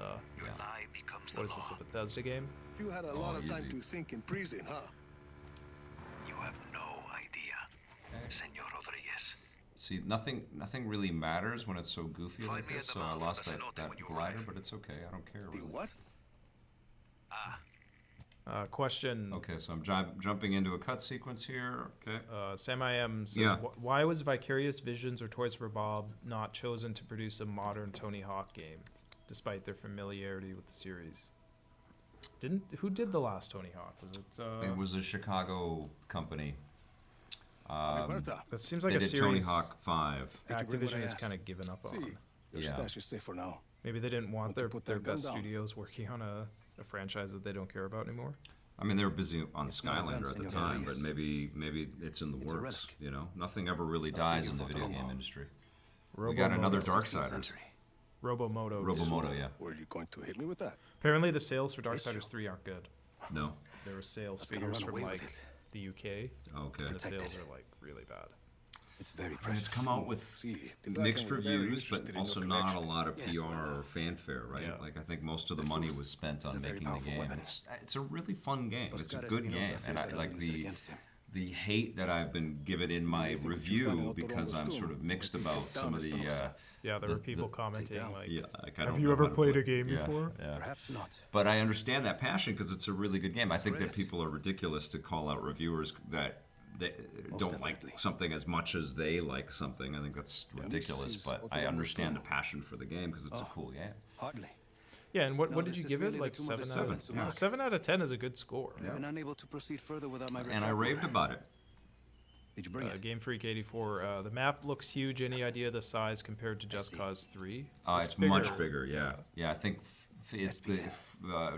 Speaker 1: Yeah.
Speaker 4: lie becomes the
Speaker 2: what is
Speaker 4: law.
Speaker 2: this, a Bethesda game?
Speaker 3: You had a lot of time
Speaker 1: easy.
Speaker 3: to think in prison, huh?
Speaker 4: You have no idea, Senor Rodriguez.
Speaker 1: See, nothing really matters when it's so goofy
Speaker 4: Find
Speaker 1: like
Speaker 4: me
Speaker 1: this.
Speaker 4: at the
Speaker 1: So I
Speaker 4: mouth of
Speaker 1: lost
Speaker 4: the
Speaker 1: that,
Speaker 4: cenote
Speaker 1: that
Speaker 4: when you
Speaker 1: glider,
Speaker 4: arrive.
Speaker 1: but it's okay. I don't care.
Speaker 3: The
Speaker 1: Really.
Speaker 3: what?
Speaker 2: Question.
Speaker 1: Okay, so I'm jumping into a cut sequence here. Okay.
Speaker 2: Sam I am says,
Speaker 1: Yeah.
Speaker 2: Why was Vicarious Visions or Toys for Bob not chosen to produce a modern Tony Hawk game, despite their familiarity with the series? Who did the last Tony Hawk? Was it?
Speaker 1: It was a Chicago company.
Speaker 3: Roberta,
Speaker 2: That seems like
Speaker 1: They
Speaker 2: a
Speaker 1: did
Speaker 2: series
Speaker 1: Tony Hawk 5.
Speaker 3: Did you bring what I
Speaker 2: Activision has
Speaker 3: asked?
Speaker 2: kind of given up on.
Speaker 3: see, your
Speaker 1: Yeah.
Speaker 3: stash is safe for now.
Speaker 2: Maybe they didn't want
Speaker 3: Want to
Speaker 2: their
Speaker 3: put that gun
Speaker 2: best
Speaker 3: down.
Speaker 2: studios working on a franchise that they don't care about anymore.
Speaker 1: I mean, they were busy on
Speaker 3: It's not a gun,
Speaker 1: Skylander at the
Speaker 3: Senor
Speaker 1: time, but
Speaker 3: Rodriguez.
Speaker 1: maybe it's in the
Speaker 3: It's a
Speaker 1: works.
Speaker 3: relic.
Speaker 1: You know, nothing ever really dies in the video
Speaker 3: Odorongo.
Speaker 1: game industry. We got another Darksider.
Speaker 2: Robomoto.
Speaker 1: Robomoto, yeah.
Speaker 3: Were you going to hit me with that?
Speaker 2: Apparently, the sales for Darksiders
Speaker 3: you.
Speaker 2: 3 aren't good.
Speaker 1: No.
Speaker 2: There were sales
Speaker 3: was gonna
Speaker 2: figures
Speaker 3: run
Speaker 2: from
Speaker 3: away
Speaker 2: like
Speaker 3: with it.
Speaker 2: the UK,
Speaker 1: Okay.
Speaker 2: and the
Speaker 3: Protect
Speaker 2: sales
Speaker 3: it.
Speaker 2: are like really bad.
Speaker 3: It's very
Speaker 1: And
Speaker 3: precious.
Speaker 1: it's come out with
Speaker 3: See, the black
Speaker 1: mixed
Speaker 3: and very
Speaker 1: reviews,
Speaker 3: interested
Speaker 1: but
Speaker 3: in your
Speaker 1: also not a
Speaker 3: collection.
Speaker 1: lot of
Speaker 3: Yes,
Speaker 1: PR
Speaker 3: why
Speaker 1: or
Speaker 3: not?
Speaker 1: fanfare, right?
Speaker 2: Yeah.
Speaker 1: Like I think most of the
Speaker 3: The
Speaker 1: money
Speaker 3: truth
Speaker 1: was spent on
Speaker 3: is a very
Speaker 1: making the
Speaker 3: powerful
Speaker 1: game.
Speaker 3: weapon.
Speaker 1: It's a really fun game. It's a
Speaker 3: Oscar
Speaker 1: good
Speaker 3: Espinosa
Speaker 1: game, and
Speaker 3: feels
Speaker 1: I
Speaker 3: that
Speaker 1: like
Speaker 3: I'm used
Speaker 1: the
Speaker 3: against him.
Speaker 1: the hate that I've been given in my
Speaker 3: You think what you found
Speaker 1: review
Speaker 3: out
Speaker 1: because
Speaker 3: Odorongo's
Speaker 1: I'm sort
Speaker 3: doing
Speaker 1: of mixed
Speaker 3: will be
Speaker 1: about
Speaker 3: took
Speaker 1: some
Speaker 3: down
Speaker 1: of the
Speaker 3: Espinosa.
Speaker 2: Yeah, there
Speaker 1: The-
Speaker 2: were people
Speaker 1: the-
Speaker 2: commenting
Speaker 3: down.
Speaker 2: like,
Speaker 1: yeah. Like, I
Speaker 2: Have
Speaker 1: don't
Speaker 2: you
Speaker 1: know
Speaker 2: ever
Speaker 1: how to
Speaker 2: played
Speaker 1: play-
Speaker 2: a game
Speaker 1: yeah,
Speaker 2: before?
Speaker 1: Yeah.
Speaker 3: Perhaps not.
Speaker 1: But I understand that passion because it's a really good game. I think that
Speaker 3: Right.
Speaker 1: people are ridiculous to call out reviewers that they don't
Speaker 3: definitely.
Speaker 1: like something as much as they like something. I think that's ridiculous.
Speaker 3: This is
Speaker 1: But I
Speaker 3: Odorongo's
Speaker 1: understand the
Speaker 3: doing.
Speaker 1: passion for the game because it's a cool game.
Speaker 3: Hardly.
Speaker 2: yeah. And what
Speaker 3: No,
Speaker 2: did
Speaker 3: this
Speaker 2: you
Speaker 3: is
Speaker 2: give it?
Speaker 3: really the
Speaker 2: Like
Speaker 3: tomb of the
Speaker 2: 7 out of
Speaker 3: servants to mark.
Speaker 2: 7 out of 10 is a good score.
Speaker 3: I've been unable to proceed further without my
Speaker 1: And I raved about it.
Speaker 3: Did you bring it?
Speaker 2: Game Freak 84. The map looks huge. Any idea the size compared to Just
Speaker 3: see.
Speaker 2: Cause 3?
Speaker 1: It's much bigger. Yeah, yeah. I think it's the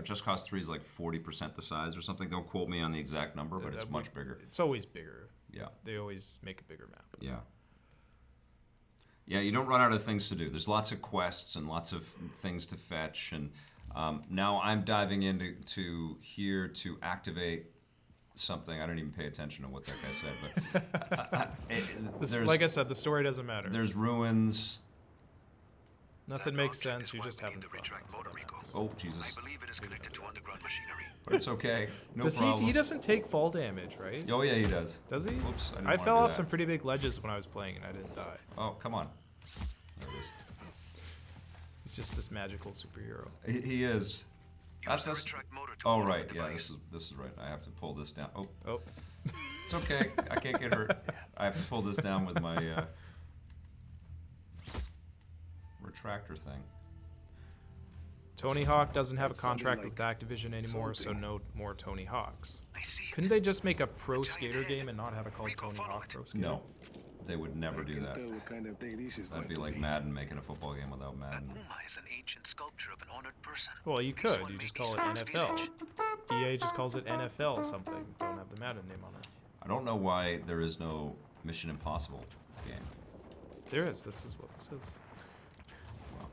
Speaker 1: Just Cause 3 is like 40% the size or something. Don't quote me on the exact number, but it's much bigger.
Speaker 2: It's always bigger.
Speaker 1: Yeah,
Speaker 2: They always make a bigger map.
Speaker 1: yeah. Yeah, you don't run out of things to do. There's lots of quests and lots of things to fetch. And now I'm diving into here to activate something. I didn't even pay attention to what that guy said, but there's,
Speaker 2: Like I said, the story doesn't matter.
Speaker 1: there's ruins.
Speaker 2: Nothing makes sense. You're just having
Speaker 4: the
Speaker 2: fun.
Speaker 4: retract
Speaker 2: That's what
Speaker 4: motor,
Speaker 2: matters.
Speaker 4: Rico.
Speaker 1: Oh, Jesus.
Speaker 4: I believe it is connected to underground machinery.
Speaker 1: But it's okay. No
Speaker 2: Does
Speaker 1: problem.
Speaker 2: he doesn't take fall damage, right?
Speaker 1: Oh, yeah, he does.
Speaker 2: Does he?
Speaker 1: Whoops, I didn't
Speaker 2: I
Speaker 1: wanna
Speaker 2: fell
Speaker 1: do
Speaker 2: off
Speaker 1: that.
Speaker 2: some pretty big ledges when I was playing and I didn't die.
Speaker 1: Oh, come on. There it
Speaker 2: He's just this magical superhero.
Speaker 1: is. He is.
Speaker 4: Use
Speaker 1: That
Speaker 4: the
Speaker 1: does.
Speaker 4: retract motor to
Speaker 1: Oh,
Speaker 4: power
Speaker 1: right.
Speaker 4: the
Speaker 1: Yeah,
Speaker 4: device.
Speaker 1: this is right. I have to pull this down. Oh,
Speaker 2: Oh,
Speaker 1: it's okay. I can't get hurt. I have to pull this down with my retractor thing.
Speaker 2: Tony Hawk doesn't have a
Speaker 3: That sounded
Speaker 2: contract with
Speaker 3: like
Speaker 2: Activision anymore, so
Speaker 3: something.
Speaker 2: no more Tony Hawks.
Speaker 4: I see it.
Speaker 2: Couldn't they just make a pro
Speaker 4: Giant
Speaker 2: skater
Speaker 4: head.
Speaker 2: game and not have it called
Speaker 4: Rico,
Speaker 2: Tony
Speaker 4: follow
Speaker 2: Hawk
Speaker 4: it.
Speaker 2: Pro Skater?
Speaker 1: No, they would never
Speaker 3: I
Speaker 1: do
Speaker 3: can
Speaker 1: that.
Speaker 3: tell what kind of day this is
Speaker 1: That'd
Speaker 3: going
Speaker 1: be
Speaker 3: to
Speaker 1: like Madden making a football game without Madden.
Speaker 4: Uma is an ancient sculpture of an honored person.
Speaker 2: Well, you
Speaker 4: This
Speaker 2: could.
Speaker 4: one
Speaker 2: You
Speaker 4: may
Speaker 2: just
Speaker 4: be
Speaker 2: call it
Speaker 4: Star's
Speaker 2: NFL.
Speaker 4: visage.
Speaker 2: EA just calls it NFL something. Don't have the Madden name on it.
Speaker 1: I don't know why there is no Mission Impossible game.
Speaker 2: There is. This is what this is.
Speaker 1: Wow.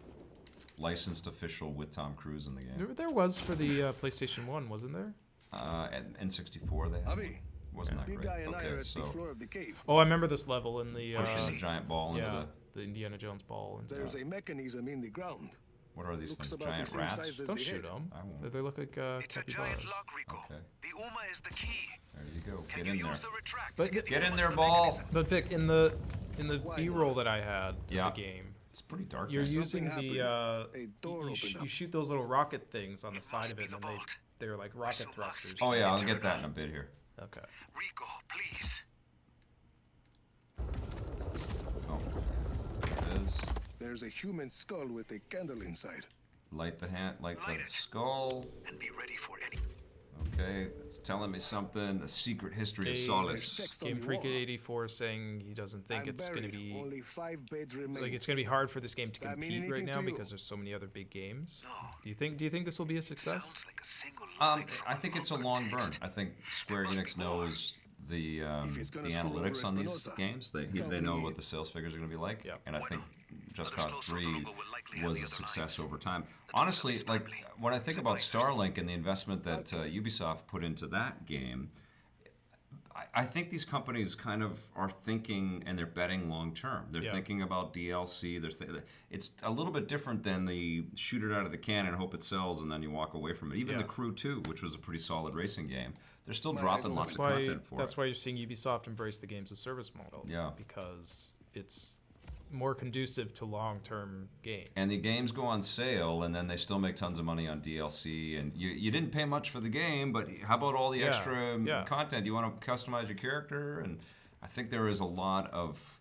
Speaker 1: Licensed official with Tom Cruise in the game.
Speaker 2: There was for the PlayStation 1, wasn't there?
Speaker 1: At N64 they had.
Speaker 3: Avi,
Speaker 1: Wasn't that
Speaker 3: big
Speaker 1: great?
Speaker 3: guy and I are
Speaker 1: Okay,
Speaker 3: at
Speaker 1: so
Speaker 3: the floor of the cave.
Speaker 2: Oh, I remember this level in the
Speaker 1: pushing the giant ball into
Speaker 2: yeah, the Indiana Jones ball. And
Speaker 3: There's
Speaker 2: stuff.
Speaker 3: a mechanism in the ground.
Speaker 1: what are these
Speaker 3: Looks
Speaker 1: things?
Speaker 3: about the
Speaker 1: Giant
Speaker 3: same
Speaker 1: rats?
Speaker 3: size as
Speaker 2: Don't
Speaker 3: the
Speaker 2: shoot
Speaker 3: head.
Speaker 2: them.
Speaker 1: I won't.
Speaker 2: They look like
Speaker 4: It's a
Speaker 2: capybaras.
Speaker 4: giant lock, Rico.
Speaker 1: Okay.
Speaker 4: The UMA is the key.
Speaker 1: There you go.
Speaker 4: Can
Speaker 1: Get
Speaker 4: you
Speaker 1: in there.
Speaker 4: use the retract
Speaker 2: But
Speaker 4: to get the
Speaker 1: Get in
Speaker 4: UMA
Speaker 1: there,
Speaker 4: to the
Speaker 1: ball.
Speaker 4: mechanism?
Speaker 2: But Vic, in the
Speaker 3: Why
Speaker 2: B-roll
Speaker 3: not?
Speaker 2: that I had
Speaker 1: Yeah.
Speaker 2: of the game,
Speaker 1: It's pretty dark.
Speaker 2: you're
Speaker 1: there.
Speaker 2: using
Speaker 3: Something
Speaker 2: the
Speaker 3: happened. A door
Speaker 2: you,
Speaker 3: opened up.
Speaker 2: you shoot those little rocket things on the
Speaker 4: It
Speaker 2: side
Speaker 4: must
Speaker 2: of
Speaker 4: be
Speaker 2: it,
Speaker 4: the
Speaker 2: and
Speaker 4: vault.
Speaker 2: they're like rocket
Speaker 4: must
Speaker 2: thrusters.
Speaker 4: be
Speaker 1: Oh yeah, I'll
Speaker 4: Turn
Speaker 1: get
Speaker 4: it
Speaker 1: that
Speaker 4: on.
Speaker 1: in a bit here.
Speaker 2: Okay.
Speaker 4: Rico, please.
Speaker 1: Oh, there it is.
Speaker 3: There's a human skull with a candle inside.
Speaker 1: Light the
Speaker 4: Light
Speaker 1: the
Speaker 4: it.
Speaker 1: skull.
Speaker 4: And be ready for any.
Speaker 1: Okay, it's telling me something. The secret history of
Speaker 2: Hey,
Speaker 1: Solace.
Speaker 3: There's text on
Speaker 2: Game
Speaker 3: the
Speaker 2: Freak
Speaker 3: wall.
Speaker 2: 84 saying he doesn't think
Speaker 3: I'm
Speaker 2: it's going to
Speaker 3: buried.
Speaker 2: be
Speaker 3: Only 5 beds remain.
Speaker 2: like it's going to be hard for this game to
Speaker 3: That mean
Speaker 2: compete right
Speaker 3: anything
Speaker 2: now
Speaker 3: to you?
Speaker 2: because there's so many other big games.
Speaker 4: No.
Speaker 2: Do you think this will be a success?
Speaker 4: Sounds like a single line from
Speaker 1: I think it's a long burn. I think Square
Speaker 4: must
Speaker 1: Enix
Speaker 4: be more.
Speaker 1: knows the
Speaker 3: If it's gonna
Speaker 1: the
Speaker 3: screw over
Speaker 1: analytics on these
Speaker 3: Espinosa,
Speaker 1: games. They
Speaker 3: tell
Speaker 1: know
Speaker 3: me-
Speaker 1: what the sales figures are going to be like.
Speaker 2: Yeah.
Speaker 1: And I think Just
Speaker 4: Others
Speaker 1: Cause
Speaker 4: closer
Speaker 1: 3
Speaker 4: to Luba will likely have
Speaker 1: was
Speaker 4: the
Speaker 1: a
Speaker 4: other
Speaker 1: success
Speaker 4: lines.
Speaker 1: over time.
Speaker 4: The
Speaker 1: Honestly,
Speaker 4: Televis
Speaker 1: like
Speaker 4: family.
Speaker 1: when I think about
Speaker 4: Suppliers.
Speaker 1: Starlink and the investment that Ubisoft put into that game, I think these companies kind of are thinking and they're betting long term. They're
Speaker 2: Yeah.
Speaker 1: thinking about DLC. It's a little bit different than the shoot it out of the can and hope it sells and then you walk away from it. Even
Speaker 2: Yeah.
Speaker 1: the Crew 2, which was a pretty solid racing game, they're still
Speaker 3: My
Speaker 1: dropping
Speaker 3: eyes
Speaker 1: lots of
Speaker 3: open.
Speaker 1: content for
Speaker 2: That's
Speaker 1: it.
Speaker 2: why you're seeing Ubisoft embrace the games as service model.
Speaker 1: Yeah.
Speaker 2: Because it's more conducive to long-term game.
Speaker 1: And the games go on sale, and then they still make tons of money on DLC. And you didn't pay much for the game, but how about all the
Speaker 2: Yeah,
Speaker 1: extra
Speaker 2: yeah.
Speaker 1: content? You want to customize your character? And I think there is a lot of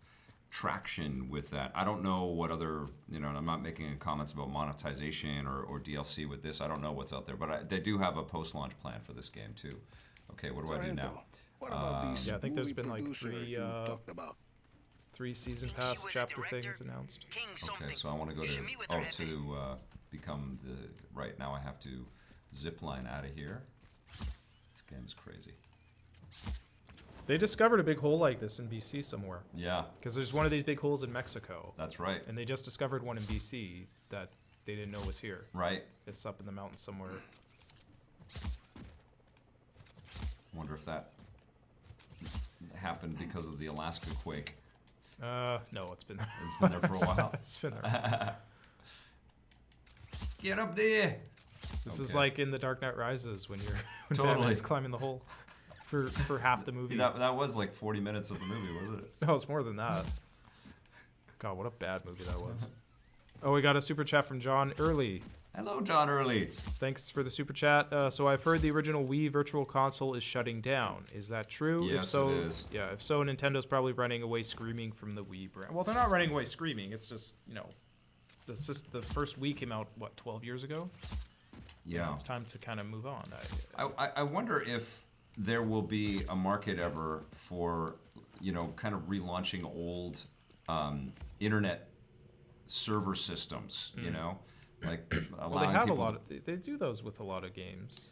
Speaker 1: traction with that. I don't know what other, and I'm not making any comments about monetization or DLC with this. I don't know what's out there, but they do have a post-launch plan for this game, too. Okay, what do I do now?
Speaker 3: Sorrento, what about these
Speaker 2: Yeah, I think there's
Speaker 3: movie
Speaker 2: been like
Speaker 3: producers
Speaker 2: three,
Speaker 3: you talked about?
Speaker 2: 3 season
Speaker 4: Think he
Speaker 2: pass
Speaker 4: was a
Speaker 2: chapter
Speaker 4: director?
Speaker 2: things announced.
Speaker 4: King
Speaker 1: Okay,
Speaker 4: something.
Speaker 1: so I want to go
Speaker 4: You
Speaker 1: to,
Speaker 4: should meet with her,
Speaker 1: to become the, right now I have to zip line out of here. This game is crazy.
Speaker 2: They discovered a big hole like this in BC somewhere.
Speaker 1: Yeah,
Speaker 2: Because there's one of these big holes in Mexico.
Speaker 1: that's right.
Speaker 2: And they just discovered one in BC that they didn't know was here.
Speaker 1: Right.
Speaker 2: It's up in the mountains somewhere.
Speaker 1: Wonder if that happened because of the Alaska quake.
Speaker 2: No, it's been there.
Speaker 1: It's been there for a while.
Speaker 2: It's been there.
Speaker 1: Get up there!
Speaker 2: This is
Speaker 1: Okay.
Speaker 2: like in The Dark Knight Rises when when
Speaker 1: Totally.
Speaker 2: Batman's climbing the hole for half the movie.
Speaker 1: That was like 40 minutes of the movie, wasn't it?
Speaker 2: No, it's more than that. God, what a bad movie that was. Oh, we got a super chat from John Early.
Speaker 1: Hello, John Early.
Speaker 2: Thanks for the super chat. So I've heard the original Wii Virtual Console is shutting down. Is that true? If
Speaker 1: Yes,
Speaker 2: so,
Speaker 1: it is.
Speaker 2: Yeah, if so, Nintendo's probably running away screaming from the Wii brand. Well, they're not running away screaming. It's just, the first Wii came out, what, 12 years ago?
Speaker 1: Yeah.
Speaker 2: It's time to kind of move on.
Speaker 1: I wonder if there will be a market ever for, kind of relaunching old internet server systems, like allowing
Speaker 2: Well, they have a
Speaker 1: people
Speaker 2: lot of, they do those with a lot of games.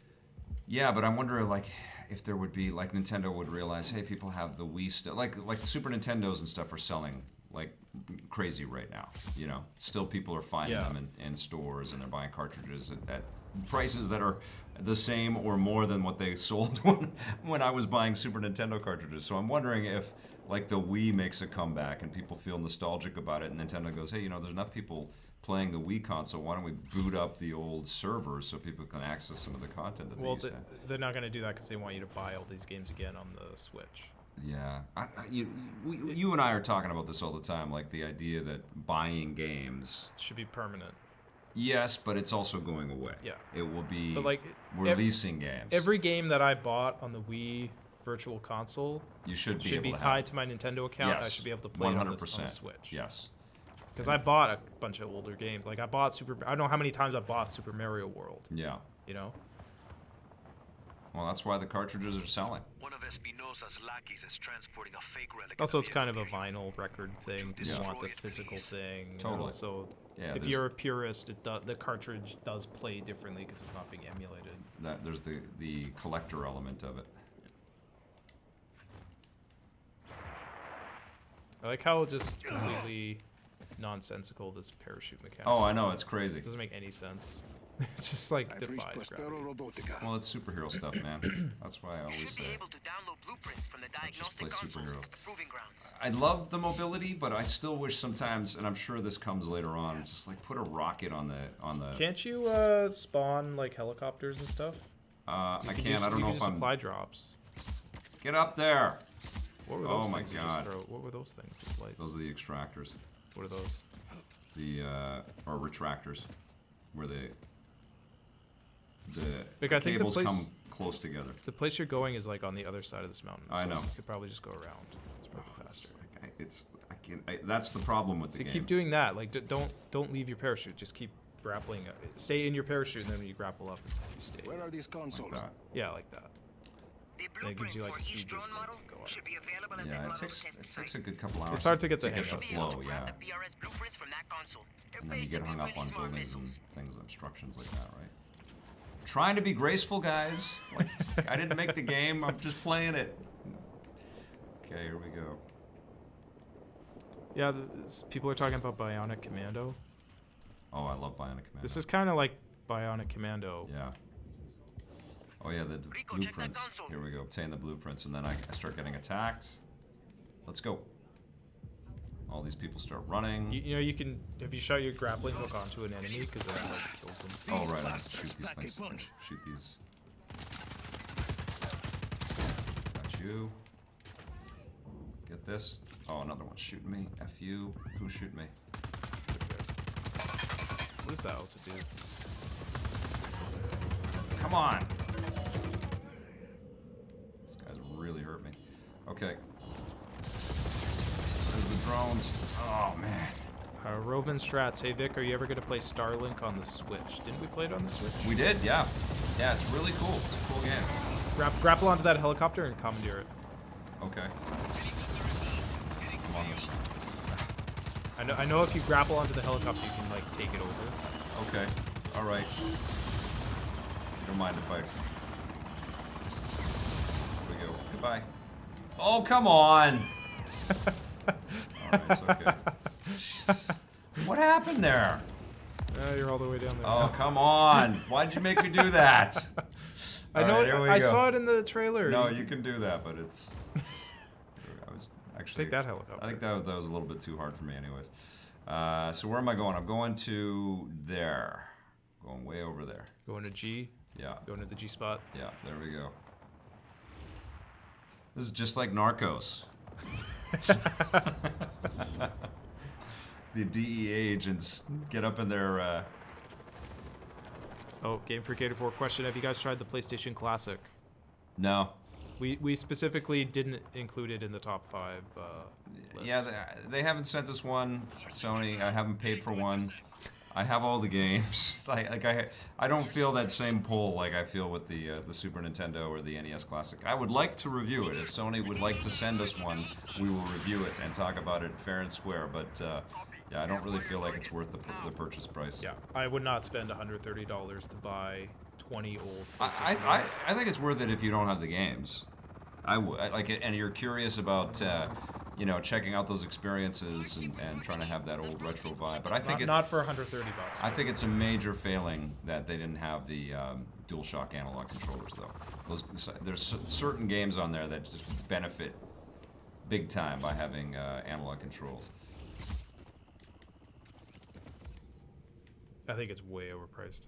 Speaker 1: Yeah, but I'm wondering, like, if there would be, like, Nintendo would realize, hey, people have the Wii stuff, like the Super Nintendos and stuff are selling like crazy right now. Still people are finding
Speaker 2: Yeah.
Speaker 1: them in stores, and they're buying cartridges at prices that are the same or more than what they sold when I was buying Super Nintendo cartridges. So I'm wondering if, like, the Wii makes a comeback and people feel nostalgic about it, and Nintendo goes, hey, there's enough people playing the Wii console, why don't we boot up the old servers so people can access some of the content that
Speaker 2: Well,
Speaker 1: they used to have?
Speaker 2: they're not going to do that because they want you to buy all these games again on the Switch.
Speaker 1: Yeah, you and I are talking about this all the time, like the idea that buying games,
Speaker 2: It should be permanent.
Speaker 1: yes, but it's also going away.
Speaker 2: Yeah.
Speaker 1: It will be
Speaker 2: But, like,
Speaker 1: releasing games.
Speaker 2: Every game that I bought on the Wii Virtual Console
Speaker 1: you should be
Speaker 2: should
Speaker 1: able
Speaker 2: be
Speaker 1: to
Speaker 2: tied
Speaker 1: have.
Speaker 2: to my Nintendo account.
Speaker 1: Yes,
Speaker 2: I should be able to play it on the
Speaker 1: 100%.
Speaker 2: Switch.
Speaker 1: Yes.
Speaker 2: Because I bought a bunch of older games. Like I bought I don't know how many times I bought Super Mario World.
Speaker 1: Yeah. Well, that's why the cartridges are selling.
Speaker 4: One of Espinosa's lackeys is transporting a fake relic. in
Speaker 2: Also,
Speaker 4: a
Speaker 2: it's kind of a
Speaker 4: vehicle.
Speaker 2: vinyl record thing.
Speaker 4: To
Speaker 2: You
Speaker 4: destroy
Speaker 2: want the
Speaker 4: it,
Speaker 2: physical
Speaker 4: please.
Speaker 2: thing.
Speaker 1: Totally.
Speaker 2: So
Speaker 1: Yeah,
Speaker 2: if
Speaker 1: there's-
Speaker 2: you're a purist, the cartridge does play differently because it's not being emulated.
Speaker 1: There's the collector element of it.
Speaker 2: I like how just completely nonsensical this parachute mechanic.
Speaker 1: Oh, I know, it's crazy.
Speaker 2: It doesn't make any sense. It's just like
Speaker 3: I've reached
Speaker 2: defies
Speaker 3: Prospero
Speaker 2: gravity.
Speaker 3: Robotica.
Speaker 1: Well, it's superhero stuff, man. That's why I
Speaker 4: You
Speaker 1: always
Speaker 4: should
Speaker 1: say
Speaker 4: be able to download blueprints from the
Speaker 1: just
Speaker 4: diagnostic
Speaker 1: play
Speaker 4: consoles
Speaker 1: superhero.
Speaker 4: at the proving grounds.
Speaker 1: I love the mobility, but I still wish sometimes, and I'm sure this comes later on, it's just like put a rocket on the.
Speaker 2: Can't you spawn like helicopters and stuff?
Speaker 1: I
Speaker 2: You could
Speaker 1: can't. I don't
Speaker 2: you
Speaker 1: know
Speaker 2: could
Speaker 1: if
Speaker 2: do
Speaker 1: I'm.
Speaker 2: supply drops.
Speaker 1: Get up there.
Speaker 2: What were
Speaker 1: Oh
Speaker 2: those
Speaker 1: my
Speaker 2: things you
Speaker 1: God.
Speaker 2: just throw? What were those things? Those lights.
Speaker 1: Those are the extractors.
Speaker 2: What are those?
Speaker 1: The or retractors, where the
Speaker 2: Like, I think the
Speaker 1: cables
Speaker 2: place-
Speaker 1: come close together.
Speaker 2: The place you're going is like on the other side of this mountain.
Speaker 1: I
Speaker 2: so
Speaker 1: know.
Speaker 2: You could probably just go around. It's probably faster.
Speaker 1: That's the problem with the
Speaker 2: So
Speaker 1: game.
Speaker 2: keep doing that. Like, don't leave your parachute. Just keep grappling. Stay in your parachute, and then when you grapple up, it's you stay.
Speaker 3: Where are these consoles?
Speaker 1: Like that.
Speaker 2: Yeah, like that.
Speaker 4: The
Speaker 2: it gives
Speaker 4: blueprints
Speaker 2: you, like,
Speaker 4: for
Speaker 2: a speed
Speaker 4: each drone
Speaker 2: boost that
Speaker 4: model
Speaker 2: you can go up.
Speaker 4: should be available at the
Speaker 1: Yeah, it
Speaker 4: model's
Speaker 1: takes
Speaker 4: testing
Speaker 1: a
Speaker 4: site.
Speaker 1: good couple hours.
Speaker 2: It's hard to get the
Speaker 1: get
Speaker 2: hang
Speaker 1: the
Speaker 2: of it.
Speaker 4: Be able
Speaker 1: flow,
Speaker 4: to
Speaker 1: yeah.
Speaker 4: grab the PRS blueprints from that console. They're
Speaker 1: And then you get
Speaker 4: basically
Speaker 1: hung up
Speaker 4: really
Speaker 1: on
Speaker 4: smart
Speaker 1: buildings and
Speaker 4: missiles.
Speaker 1: things, obstructions like that, right? Trying to be graceful, guys. Like, I didn't make the game. I'm just playing it. Okay, here we go.
Speaker 2: Yeah, people are talking about Bionic Commando.
Speaker 1: Oh, I love Bionic Commando.
Speaker 2: This is kind of like Bionic Commando.
Speaker 1: Yeah. Oh yeah, the
Speaker 4: Rico, check that
Speaker 1: blueprints.
Speaker 4: console.
Speaker 1: Here we go. Obtain the blueprints, and then I start getting attacked. Let's go. All these people start running.
Speaker 2: You know, you can. Have you shot your grappling hook onto an enemy? Because that like, kills them.
Speaker 1: Oh right, I have to
Speaker 3: bastards
Speaker 1: shoot these
Speaker 3: pack a
Speaker 1: things.
Speaker 3: punch.
Speaker 1: Shoot these. Got you. Get this. Oh, another one's shooting me. F you. Who's shooting me?
Speaker 2: What is that also do?
Speaker 1: Come on. This guy's really hurt me. Okay. There's the drones. Oh man.
Speaker 2: Rovan Strats. Hey Vic, are you ever gonna play Starlink on the Switch? Didn't we play it on the Switch?
Speaker 1: We did, yeah. Yeah, it's really cool. It's a cool game.
Speaker 2: Grapple onto that helicopter and commandeer it.
Speaker 1: Okay. I'm on this.
Speaker 2: I know if you grapple onto the helicopter, you can like take it over.
Speaker 1: Okay. All right. Don't mind if I. Here we go. Goodbye. Oh, come on. All right, it's okay. Jesus. What happened there?
Speaker 2: You're all the way down there.
Speaker 1: Oh, come on. Why'd you make me do that?
Speaker 2: I know.
Speaker 1: All right, here we
Speaker 2: I
Speaker 1: go.
Speaker 2: saw it in the trailer.
Speaker 1: No, you can do that, but it's. I was actually.
Speaker 2: Take that helicopter.
Speaker 1: I think that was a little bit too hard for me, anyways. So where am I going? I'm going to there. Going way over there.
Speaker 2: Going to G.
Speaker 1: Yeah.
Speaker 2: Going to the G spot.
Speaker 1: Yeah. There we go. This is just like Narcos. The DEA agents get up in their.
Speaker 2: Oh, Game for Gator 4 question: have you guys tried the PlayStation Classic?
Speaker 1: No.
Speaker 2: We specifically didn't include it in the top 5 list.
Speaker 1: Yeah, they haven't sent us one. Sony, I haven't paid for one. I have all the games. I don't feel that same pull like I feel with the Super Nintendo or the NES Classic. I would like to review it. If Sony would like to send us one, we will review it and talk about it fair and square. But yeah, I don't really feel like it's worth the purchase price.
Speaker 2: Yeah, I would not spend $130 to buy 20 old.
Speaker 1: I think it's worth it if you don't have the games. I would like it, and you're curious about checking out those experiences and trying to have that old retro vibe. But I think
Speaker 2: not for $130.
Speaker 1: I think it's a major failing that they didn't have the DualShock analog controllers though. There's certain games on there that just benefit big time by having analog controls.
Speaker 2: I think it's way overpriced.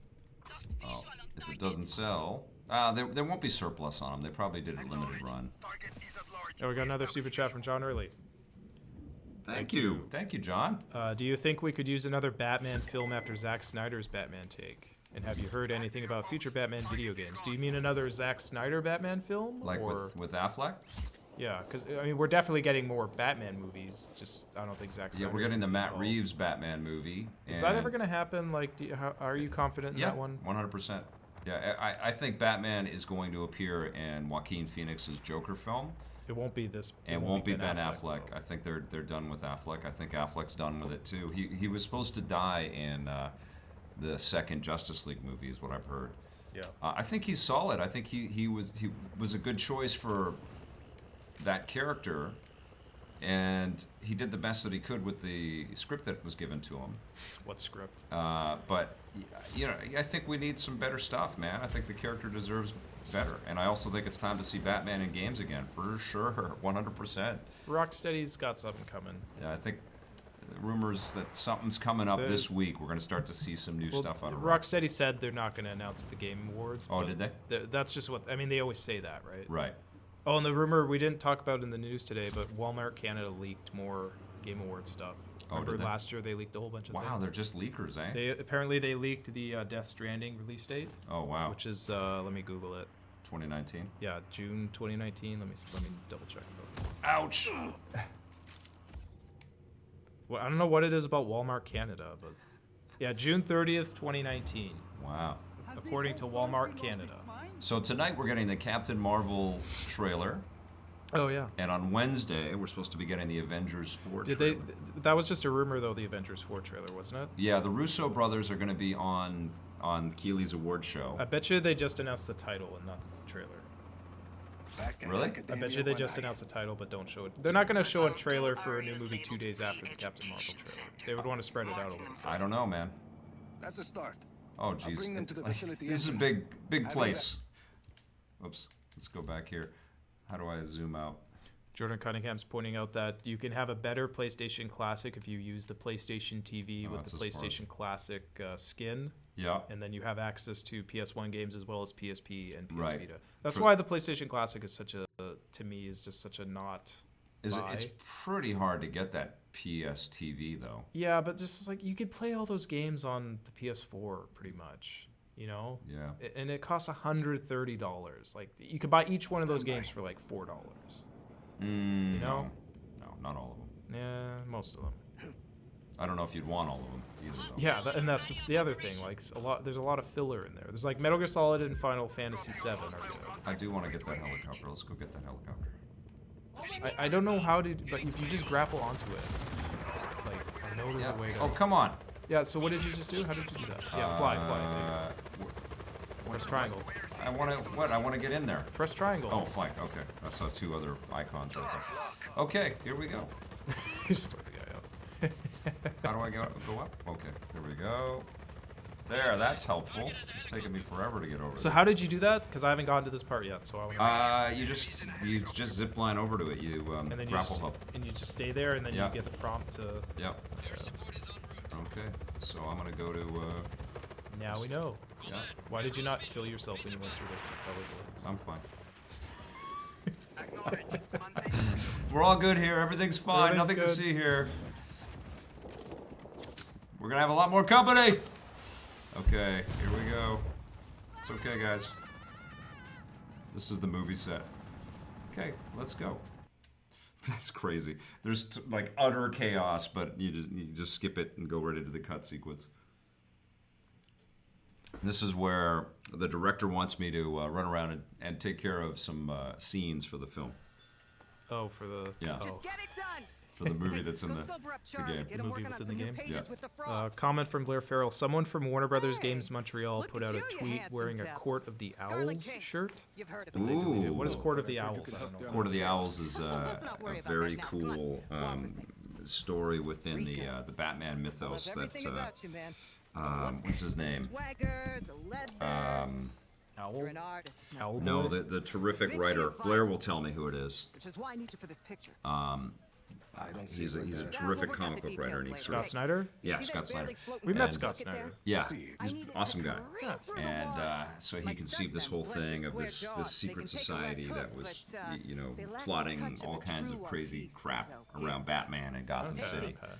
Speaker 1: Oh, if it doesn't sell, there won't be surplus on them. They probably did a limited run.
Speaker 2: Oh, we got another super chat from John Early.
Speaker 1: Thank you, John.
Speaker 2: Do you think we could use another Batman film after Zack Snyder's Batman take? And have you heard anything about future Batman video games? Do you mean another Zack Snyder Batman film?
Speaker 1: Like
Speaker 2: or...
Speaker 1: with Affleck?
Speaker 2: Yeah, because I mean we're definitely getting more Batman movies. Just I don't think Zack Snyder.
Speaker 1: Yeah, we're getting the Matt Reeves Batman movie.
Speaker 2: Is that ever gonna happen? Like, are you confident in that one?
Speaker 1: 100%. Yeah, I think Batman is going to appear in Joaquin Phoenix's Joker film.
Speaker 2: It won't be this.
Speaker 1: It won't be Ben Affleck. I think they're done with Affleck. I think Affleck's done with it too. He was supposed to die in the second Justice League movie, is what I've heard.
Speaker 2: Yeah.
Speaker 1: I think he's solid. I think he was a good choice for that character. and he did the best that he could with the script that was given to him.
Speaker 2: What script?
Speaker 1: But you know, I think we need some better stuff, man. I think the character deserves better, and I also think it's time to see Batman in games again, for sure, 100%.
Speaker 2: Rocksteady's got something coming.
Speaker 1: Yeah, I think rumors that something's coming up this week. We're going to start to see some new stuff out of
Speaker 2: Rocksteady said they're not going to announce at the Game Awards.
Speaker 1: Oh, did they?
Speaker 2: That's just what I mean. They always say that, right?
Speaker 1: Right.
Speaker 2: Oh, and the rumor we didn't talk about in the news today, but Walmart Canada leaked more Game Awards stuff. Remember
Speaker 1: did they?
Speaker 2: last year they leaked a whole bunch of things.
Speaker 1: Wow, they're just leakers, eh?
Speaker 2: They leaked the Death Stranding release date.
Speaker 1: Oh, wow.
Speaker 2: Which is let me Google it.
Speaker 1: 2019.
Speaker 2: Yeah, June 2019. Let me double check.
Speaker 1: Ouch.
Speaker 2: Well, I don't know what it is about Walmart Canada, but yeah, June 30th, 2019.
Speaker 1: Wow.
Speaker 2: According to Walmart Canada.
Speaker 1: So tonight we're getting the Captain Marvel trailer.
Speaker 2: Oh yeah.
Speaker 1: And on Wednesday we're supposed to be getting the Avengers 4 trailer.
Speaker 2: That was just a rumor though, the Avengers 4 trailer, wasn't it?
Speaker 1: Yeah, the Russo brothers are going to be on Keeley's award show.
Speaker 2: I bet you they just announced the title and not the trailer.
Speaker 1: Really?
Speaker 2: I bet you they just announced the title but don't show it. They're not going to show a trailer for a new movie 2 days after the Captain Marvel trailer. They would want to spread it out a little.
Speaker 1: I don't know, man.
Speaker 3: That's a start.
Speaker 1: Oh,
Speaker 3: I'll bring them to the
Speaker 1: jeez.
Speaker 3: facility
Speaker 1: This is a
Speaker 3: entrance.
Speaker 1: big
Speaker 3: Have
Speaker 1: place. Oops. Let's go back here. How do I zoom out?
Speaker 2: Jordan Cunningham's pointing out that you can have a better PlayStation Classic if you use the PlayStation TV with the PlayStation Classic skin.
Speaker 1: Yeah.
Speaker 2: And then you have access to PS1 games as well as PSP and PS
Speaker 1: Right.
Speaker 2: Vita. That's why the PlayStation Classic is such a, to me, is just such a not buy.
Speaker 1: It's pretty hard to get that PS TV though.
Speaker 2: Yeah, but just like you could play all those games on the PS4 pretty much, you know?
Speaker 1: Yeah.
Speaker 2: And it costs $130. Like you could buy each one of those games for like $4. You know?
Speaker 1: No, not all of them.
Speaker 2: Yeah, most of them.
Speaker 1: I don't know if you'd want all of them either though.
Speaker 2: Yeah, and that's the other thing. Like there's a lot of filler in there. There's like Metal Gear Solid and Final Fantasy VII are good.
Speaker 1: I do want to get that helicopter. Let's go get that helicopter.
Speaker 2: I don't know how to, but if you just grapple onto it, like I know there's a way to.
Speaker 1: Oh, come on.
Speaker 2: Yeah. So what did you just do? How did you do that? Yeah, fly. There you go. Press triangle.
Speaker 1: I want to what? I want to get in there.
Speaker 2: Press triangle.
Speaker 1: Oh, flank. Okay. I saw two other icons right there. Okay, here we go.
Speaker 2: He's just like the guy up.
Speaker 1: How do I go up? Okay, here we go. There, that's helpful. It's taking me forever to get over
Speaker 2: So
Speaker 1: there.
Speaker 2: how did you do that? Because I haven't gotten to this part yet. So I want
Speaker 1: You just zip line over to it. You
Speaker 2: and then you
Speaker 1: grapple
Speaker 2: just,
Speaker 1: up.
Speaker 2: and you just stay there, and then
Speaker 1: Yeah.
Speaker 2: you get the prompt to.
Speaker 1: Yep. Okay, so I'm gonna go to.
Speaker 2: Now we know.
Speaker 1: Yeah,
Speaker 2: Why did you not kill yourself when you went through the
Speaker 1: I'm fine. We're all good here. Everything's fine.
Speaker 2: Everything's
Speaker 1: Nothing to
Speaker 2: good.
Speaker 1: see here. We're gonna have a lot more company. Okay, here we go. It's okay, guys. This is the movie set. Okay, let's go. That's crazy. There's like utter chaos, but you just skip it and go right into the cut sequence. This is where the director wants me to run around and take care of some scenes for the film.
Speaker 2: Oh, for the.
Speaker 1: Yeah.
Speaker 2: Oh.
Speaker 5: Just get it done.
Speaker 1: For the movie that's in
Speaker 5: Go
Speaker 1: the
Speaker 5: sober up
Speaker 1: game.
Speaker 5: Charlie. Get him
Speaker 2: movie
Speaker 5: working on
Speaker 2: within
Speaker 5: some
Speaker 2: the
Speaker 5: new
Speaker 2: game?
Speaker 5: pages
Speaker 1: Yeah.
Speaker 5: with the frogs.
Speaker 2: Comment from Blair Farrell. Someone from Warner Brothers Games Montreal
Speaker 5: Look
Speaker 2: put
Speaker 5: at
Speaker 2: out a
Speaker 5: you, you
Speaker 2: tweet
Speaker 5: handsome
Speaker 2: wearing a
Speaker 5: devil.
Speaker 2: Court of the
Speaker 5: Garlic
Speaker 2: Owls
Speaker 5: King.
Speaker 2: shirt.
Speaker 5: You've heard of
Speaker 2: But they
Speaker 5: it.
Speaker 2: deleted it.
Speaker 1: Ooh.
Speaker 2: What is Court of the Owls? I don't know.
Speaker 1: Court of the Owls is
Speaker 5: Let's not worry
Speaker 1: a
Speaker 5: about
Speaker 1: very
Speaker 5: that now. Come on.
Speaker 1: cool
Speaker 5: Walk with me.
Speaker 1: story within
Speaker 5: Recap.
Speaker 1: the Batman mythos.
Speaker 5: Love everything
Speaker 1: That
Speaker 5: about you, man.
Speaker 1: what's his name?
Speaker 5: Swagger, the leather.
Speaker 2: Owl?
Speaker 5: You're an artist, man.
Speaker 2: Owl
Speaker 1: No,
Speaker 2: boy?
Speaker 1: the terrific
Speaker 5: Vinci
Speaker 1: writer.
Speaker 5: of
Speaker 1: Blair will
Speaker 5: Violence.
Speaker 1: tell me who it is.
Speaker 5: Which is why I need you for this picture.
Speaker 3: I don't see
Speaker 1: He's a
Speaker 3: where
Speaker 1: he's a
Speaker 3: the-
Speaker 1: terrific
Speaker 5: we'll work out
Speaker 1: comic
Speaker 5: the
Speaker 1: book writer, and
Speaker 5: details
Speaker 1: he's
Speaker 2: Scott Snyder?
Speaker 1: yeah,
Speaker 5: See that
Speaker 1: Scott Snyder.
Speaker 5: barely floating
Speaker 2: We met
Speaker 1: And-
Speaker 2: Scott
Speaker 5: bucket there?
Speaker 2: Snyder.
Speaker 1: Yeah,
Speaker 5: I
Speaker 1: he's
Speaker 5: need it
Speaker 1: awesome
Speaker 5: to
Speaker 1: guy.
Speaker 5: careen through the
Speaker 1: And
Speaker 5: wall.
Speaker 1: so he
Speaker 5: My
Speaker 1: conceived this whole
Speaker 5: stuntmen, bless
Speaker 1: thing
Speaker 5: their
Speaker 1: of this
Speaker 5: square
Speaker 1: this
Speaker 5: jaws.
Speaker 1: secret
Speaker 5: They can take a
Speaker 1: society
Speaker 5: left
Speaker 1: that
Speaker 5: hook,
Speaker 1: was
Speaker 5: but,
Speaker 1: you know
Speaker 5: they lack the
Speaker 1: plotting
Speaker 5: touch of
Speaker 1: all
Speaker 5: a
Speaker 1: kinds of
Speaker 5: true
Speaker 1: crazy
Speaker 5: artiste,
Speaker 1: crap
Speaker 5: so,
Speaker 1: around Batman and Gotham
Speaker 2: Okay,
Speaker 1: City.
Speaker 2: okay.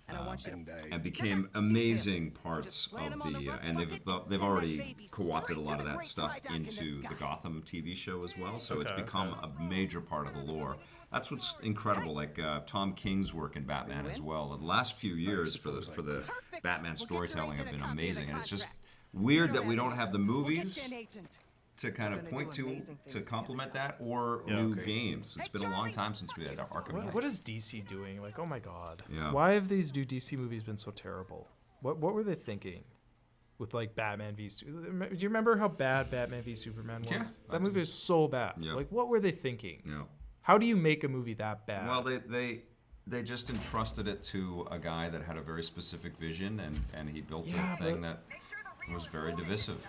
Speaker 5: And I want you to
Speaker 1: And became amazing parts
Speaker 5: Just
Speaker 1: of
Speaker 5: land 'em on the
Speaker 1: the
Speaker 5: rust
Speaker 1: and
Speaker 5: bucket
Speaker 1: they've
Speaker 5: and
Speaker 1: they've
Speaker 5: send
Speaker 1: already
Speaker 5: that baby
Speaker 1: co-opted a
Speaker 5: straight
Speaker 1: lot
Speaker 5: to
Speaker 1: of
Speaker 5: the
Speaker 1: that
Speaker 5: great
Speaker 1: stuff
Speaker 5: Vidoc in the
Speaker 1: into the
Speaker 5: sky.
Speaker 1: Gotham TV show as well. So it's
Speaker 2: Okay,
Speaker 1: become
Speaker 2: okay.
Speaker 1: a major part of the lore. That's what's incredible. Like Tom King's work in Batman as well. The last few years for the
Speaker 5: Perfect.
Speaker 1: Batman
Speaker 5: We'll get your
Speaker 1: storytelling have
Speaker 5: agent
Speaker 1: been
Speaker 5: a copy of the
Speaker 1: amazing, and it's just
Speaker 5: contract.
Speaker 1: weird
Speaker 5: You
Speaker 1: that
Speaker 5: don't
Speaker 1: we
Speaker 5: have
Speaker 1: don't
Speaker 5: an
Speaker 1: have the
Speaker 5: agent. We'll get
Speaker 1: movies
Speaker 5: you an agent.
Speaker 1: to kind
Speaker 5: We're
Speaker 1: of
Speaker 5: gonna
Speaker 1: point
Speaker 5: do
Speaker 1: to
Speaker 5: amazing things
Speaker 1: complement that, or new games. It's
Speaker 5: Hey,
Speaker 1: been a long
Speaker 5: Charlie,
Speaker 1: time since we had Arkham Knight.
Speaker 2: What is DC doing? Like, oh my god.
Speaker 1: Yeah.
Speaker 2: Why have these new DC movies been so terrible? What were they thinking? With like Batman v Do you remember how bad Batman v Superman was?
Speaker 1: Yeah, I
Speaker 2: That movie
Speaker 1: do.
Speaker 2: was so bad.
Speaker 1: Yeah.
Speaker 2: Like, what were they thinking?
Speaker 1: Yeah.
Speaker 2: How do you make a movie that bad?
Speaker 1: Well, they just entrusted it to a guy that had a very specific vision, and he built
Speaker 2: Yeah,
Speaker 1: a thing
Speaker 2: but-
Speaker 1: that was very divisive.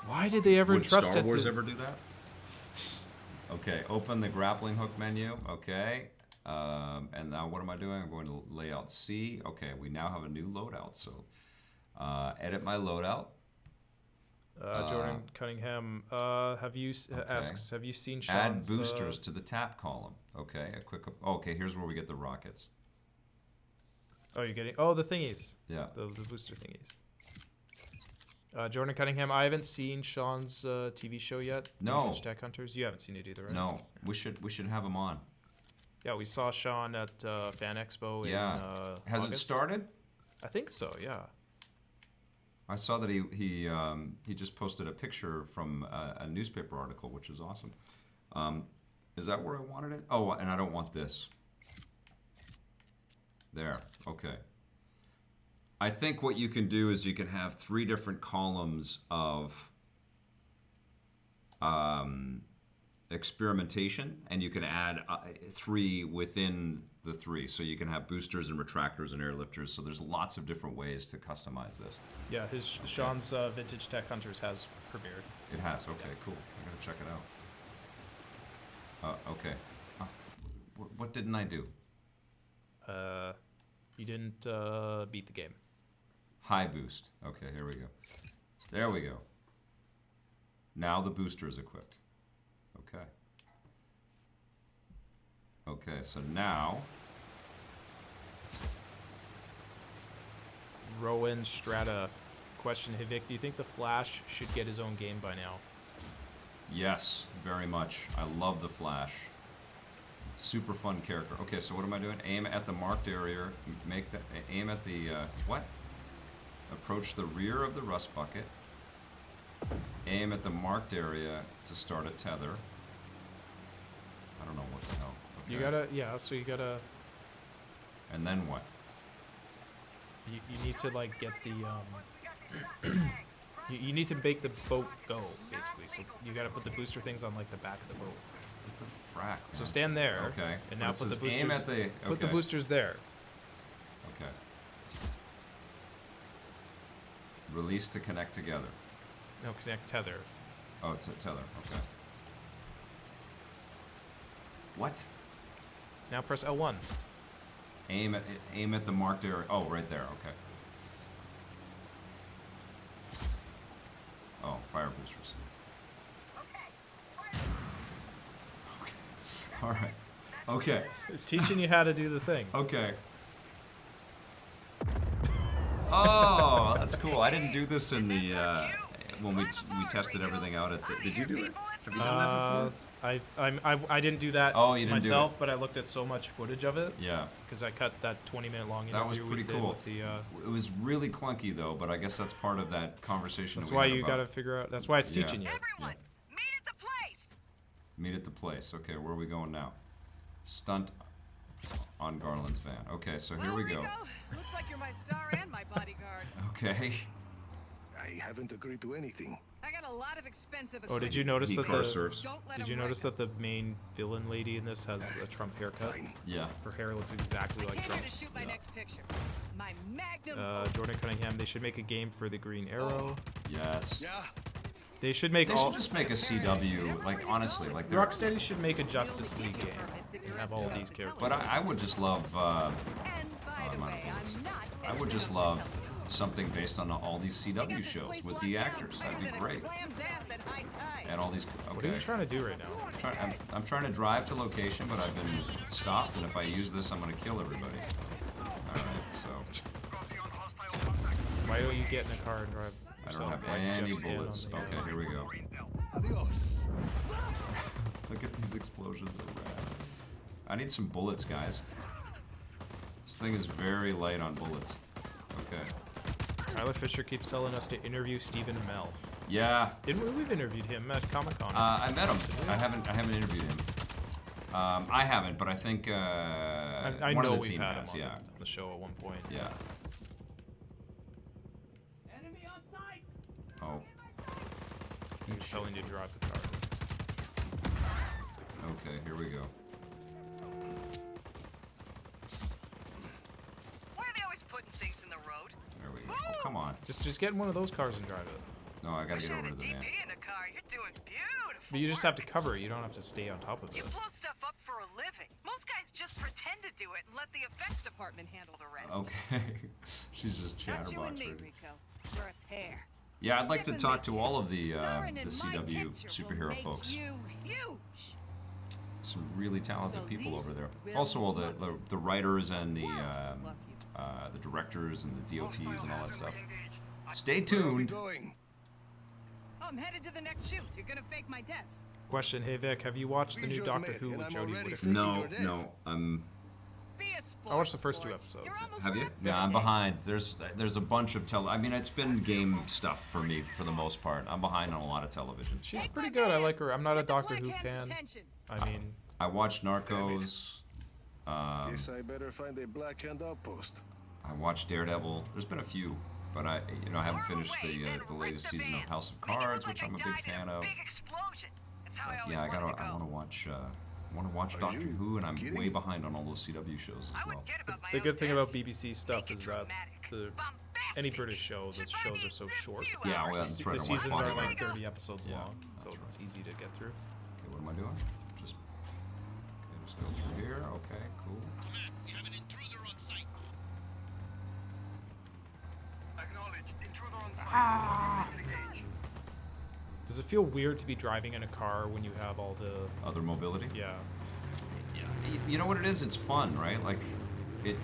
Speaker 2: Why did they ever
Speaker 1: Would
Speaker 2: entrust
Speaker 1: Star
Speaker 2: it
Speaker 1: Wars
Speaker 2: to...
Speaker 1: ever do that? Okay, open the grappling hook menu. Okay. And now what am I doing? I'm going to layout C. Okay, we now have a new loadout. So edit my loadout.
Speaker 2: Jordan Cunningham asks, have you seen
Speaker 1: Add
Speaker 2: Sean's...
Speaker 1: boosters to the tap column. Okay, a quick. Okay, here's where we get the rockets.
Speaker 2: Oh, you're getting... Oh, the thingies.
Speaker 1: Yeah.
Speaker 2: The booster thingies. Jordan Cunningham, I haven't seen Sean's TV show yet.
Speaker 1: No.
Speaker 2: Vintage Tech Hunters. You haven't seen it either, right?
Speaker 1: No, we should have him on.
Speaker 2: Yeah, we saw Sean at Fan Expo in
Speaker 1: Has
Speaker 2: August.
Speaker 1: it started?
Speaker 2: I think so, yeah.
Speaker 1: I saw that he just posted a picture from a newspaper article, which is awesome. Is that where I wanted it? Oh, and I don't want this. There. Okay. I think what you can do is you can have 3 different columns of experimentation, and you can add 3 within the 3. So you can have boosters and retractors and airlifters. So there's lots of different ways to customize this.
Speaker 2: Yeah, Sean's Vintage Tech Hunters has premiered.
Speaker 1: It has. Okay, cool. I'm gonna check it out. Okay. What didn't I do?
Speaker 2: You didn't beat the game.
Speaker 1: High boost. Okay, here we go. There we go. Now the booster is equipped. Okay. Okay, so now...
Speaker 2: Rowan Strata. Question, hey Vic, do you think the Flash should get his own game by now?
Speaker 1: Yes, very much. I love the Flash. Super fun character. Okay, so what am I doing? Aim at the marked area. Aim at the what? Approach the rear of the rust bucket. Aim at the marked area to start a tether. I don't know what the hell. Okay.
Speaker 2: You gotta, so you gotta...
Speaker 1: And then what?
Speaker 2: You need to, like, get the, you need to make the boat go, basically. So you gotta put the booster things on, like, the back of the boat.
Speaker 1: What the frack?
Speaker 2: So
Speaker 1: man?
Speaker 2: stand there.
Speaker 1: Okay.
Speaker 2: And
Speaker 1: But
Speaker 2: now
Speaker 1: it
Speaker 2: put the
Speaker 1: says
Speaker 2: boosters...
Speaker 1: aim at the... Okay.
Speaker 2: Put the boosters there.
Speaker 1: Okay. Release to connect together.
Speaker 2: No, connect tether.
Speaker 1: Oh, it's a tether. Okay. What?
Speaker 2: Now press L1.
Speaker 1: Aim at the marked area. Oh, right there. Okay. Oh, fire boosters. Okay. All right. Okay.
Speaker 2: It's teaching you how to do the thing.
Speaker 1: Okay. Oh, that's cool. I didn't do this in the when we tested everything out at the. Did you do it? Have you done that before?
Speaker 2: I didn't do that
Speaker 1: Oh, you didn't do
Speaker 2: myself,
Speaker 1: it.
Speaker 2: but I looked at so much footage of it
Speaker 1: Yeah.
Speaker 2: because I cut that 20-minute long interview.
Speaker 1: That was pretty
Speaker 2: we did
Speaker 1: cool.
Speaker 2: with the,
Speaker 1: It was really clunky though, but I guess that's part of that conversation.
Speaker 2: that's
Speaker 1: that we
Speaker 2: why
Speaker 1: had
Speaker 2: you
Speaker 1: about
Speaker 2: gotta figure out. That's why it's
Speaker 1: Yeah.
Speaker 2: teaching you.
Speaker 5: Everyone, meet at the place.
Speaker 1: meet at the place. Okay, where are we going now? Stunt on Garland's van. Okay, so here
Speaker 5: Well,
Speaker 1: we go.
Speaker 5: Rico, looks like you're my star and my bodyguard.
Speaker 1: Okay.
Speaker 3: I haven't agreed to anything.
Speaker 5: I got a lot of expensive
Speaker 2: Oh, did
Speaker 5: equipment.
Speaker 2: you notice
Speaker 1: He
Speaker 2: that
Speaker 1: car
Speaker 2: the?
Speaker 1: surfs.
Speaker 5: Don't let
Speaker 2: Did
Speaker 5: him
Speaker 2: you notice
Speaker 5: wreck
Speaker 2: that the
Speaker 5: us.
Speaker 2: main villain lady in this has a Trump haircut?
Speaker 3: Fine.
Speaker 1: Yeah.
Speaker 2: Her hair looks exactly
Speaker 5: I
Speaker 2: like
Speaker 5: came here
Speaker 2: Trump's.
Speaker 5: to shoot my
Speaker 1: Yeah.
Speaker 5: next picture. My magnum.
Speaker 2: Jordan Cunningham. They should make a game for the Green Arrow.
Speaker 1: Yes.
Speaker 3: Yeah.
Speaker 2: They should make
Speaker 1: They
Speaker 2: all.
Speaker 1: should just make a CW, like honestly, like they're.
Speaker 2: Rocksteady should make a Justice League game. And have all these characters.
Speaker 1: But I would just love.
Speaker 5: And by the
Speaker 1: I'm out of
Speaker 5: way,
Speaker 1: bullets.
Speaker 5: I'm not.
Speaker 1: I would just love something based on all these CW shows with the actors. That'd be great. And all these.
Speaker 2: What are you
Speaker 1: Okay.
Speaker 2: trying to do right now?
Speaker 1: I'm trying to drive to location, but I've been stopped, and if I use this, I'm gonna kill everybody. All right, so
Speaker 2: Why don't you get in a car and drive
Speaker 1: I
Speaker 2: yourself?
Speaker 1: don't have
Speaker 2: Why don't you
Speaker 1: any
Speaker 2: just stand on
Speaker 1: bullets.
Speaker 2: the,
Speaker 1: Okay, here we go.
Speaker 3: Adios.
Speaker 1: Look at these explosions. They're rad. I need some bullets, guys. This thing is very light on bullets. Okay.
Speaker 2: Tyler Fisher keeps telling us to interview Stephen Amell.
Speaker 1: Yeah.
Speaker 2: Didn't we? We've interviewed him at Comic Con.
Speaker 1: I met him. I haven't interviewed him. I haven't, but I think
Speaker 2: I
Speaker 1: one
Speaker 2: know
Speaker 1: of the
Speaker 2: we've
Speaker 1: team
Speaker 2: had
Speaker 1: has.
Speaker 2: him
Speaker 1: Yeah.
Speaker 2: on the show at one point.
Speaker 1: Yeah. Oh.
Speaker 2: He was telling you to drive the car.
Speaker 1: Okay, here we go.
Speaker 2: Just get in one of those cars and drive it.
Speaker 1: No, I gotta
Speaker 5: Wish
Speaker 1: get
Speaker 5: I
Speaker 1: over
Speaker 5: had
Speaker 1: to
Speaker 5: a
Speaker 1: the van.
Speaker 5: DB in the car. You're doing beautiful.
Speaker 2: But you just have to cover it. You don't have to stay on top of
Speaker 5: You
Speaker 2: it.
Speaker 5: blow stuff up for a living. Most guys just pretend to do it and let the effects department handle the rest.
Speaker 1: Okay. She's just
Speaker 5: Not you and
Speaker 1: chatterbox.
Speaker 5: me,
Speaker 1: Right?
Speaker 5: Rico. We're a pair.
Speaker 1: Yeah, I'd like to
Speaker 5: Stick with
Speaker 1: talk
Speaker 5: me,
Speaker 1: to all of the
Speaker 5: Starring in my
Speaker 1: CW
Speaker 5: picture
Speaker 1: superhero
Speaker 5: will make
Speaker 1: folks.
Speaker 5: You huge.
Speaker 1: Some really talented
Speaker 5: So
Speaker 1: people over
Speaker 5: these
Speaker 1: there.
Speaker 5: will
Speaker 1: Also, all
Speaker 5: love
Speaker 1: the writers and
Speaker 5: love
Speaker 1: the directors and the DOPs and all that stuff. Stay
Speaker 3: Where are we
Speaker 1: tuned.
Speaker 3: going?
Speaker 5: I'm headed to the next shoot. You're gonna fake my death.
Speaker 2: Question, hey Vic, have you watched the
Speaker 3: We
Speaker 2: new
Speaker 3: just
Speaker 2: Doctor
Speaker 3: met,
Speaker 2: Who
Speaker 3: and
Speaker 2: with
Speaker 3: I'm
Speaker 2: Jodie
Speaker 3: already
Speaker 2: Whittaker?
Speaker 3: faking
Speaker 1: No,
Speaker 3: your death.
Speaker 1: no.
Speaker 5: Be a sport.
Speaker 2: I watched the first two
Speaker 5: sports.
Speaker 2: episodes.
Speaker 5: You're almost
Speaker 1: Have you?
Speaker 5: wrapped for
Speaker 1: Yeah,
Speaker 5: the
Speaker 1: I'm
Speaker 5: day.
Speaker 1: behind. There's a bunch of I mean, it's been game stuff for me for the most part. I'm behind on a lot of television.
Speaker 2: She's
Speaker 5: Take
Speaker 2: pretty
Speaker 5: my
Speaker 2: good. I
Speaker 5: van.
Speaker 2: like her. I'm not a
Speaker 5: Get the
Speaker 2: Doctor Who
Speaker 5: black hand's
Speaker 2: fan.
Speaker 5: attention.
Speaker 2: I mean,
Speaker 1: I watched Narcos.
Speaker 3: Guess I better find a Black Hand outpost.
Speaker 1: I watched Daredevil. There's been a few, but I haven't finished the latest season of House of Cards, which I'm a big fan of.
Speaker 5: Big explosion. That's how I always
Speaker 1: Yeah, I
Speaker 5: wanted to
Speaker 1: want to
Speaker 5: go.
Speaker 1: watch. I want to watch
Speaker 3: Are
Speaker 1: Doctor
Speaker 3: you
Speaker 1: Who, and I'm
Speaker 3: kidding?
Speaker 1: way behind on all those CW shows
Speaker 5: I
Speaker 1: as
Speaker 5: would
Speaker 1: well.
Speaker 5: get about my
Speaker 2: the
Speaker 5: own
Speaker 2: good thing
Speaker 5: death.
Speaker 2: about BBC stuff
Speaker 5: Make it
Speaker 2: is that
Speaker 5: dramatic.
Speaker 2: the
Speaker 5: Bombastic.
Speaker 2: any British show, the
Speaker 5: Should
Speaker 2: shows
Speaker 5: probably
Speaker 2: are so
Speaker 5: a
Speaker 2: short.
Speaker 5: few
Speaker 1: Yeah, well,
Speaker 5: hours.
Speaker 1: that's right.
Speaker 2: The
Speaker 1: I watch
Speaker 2: seasons are
Speaker 1: Bond.
Speaker 2: like 30 episodes
Speaker 1: Yeah,
Speaker 2: long,
Speaker 1: that's
Speaker 2: so
Speaker 1: right.
Speaker 2: it's easy to get through.
Speaker 1: Okay, what am I doing? Just go through here. Okay, cool.
Speaker 4: We have an intruder on site. Acknowledged. Intruder on site. Engage.
Speaker 2: Does it feel weird to be driving in a car when you have all the...
Speaker 1: Other mobility.
Speaker 2: Yeah.
Speaker 1: You know what it is? It's fun, right? Like, it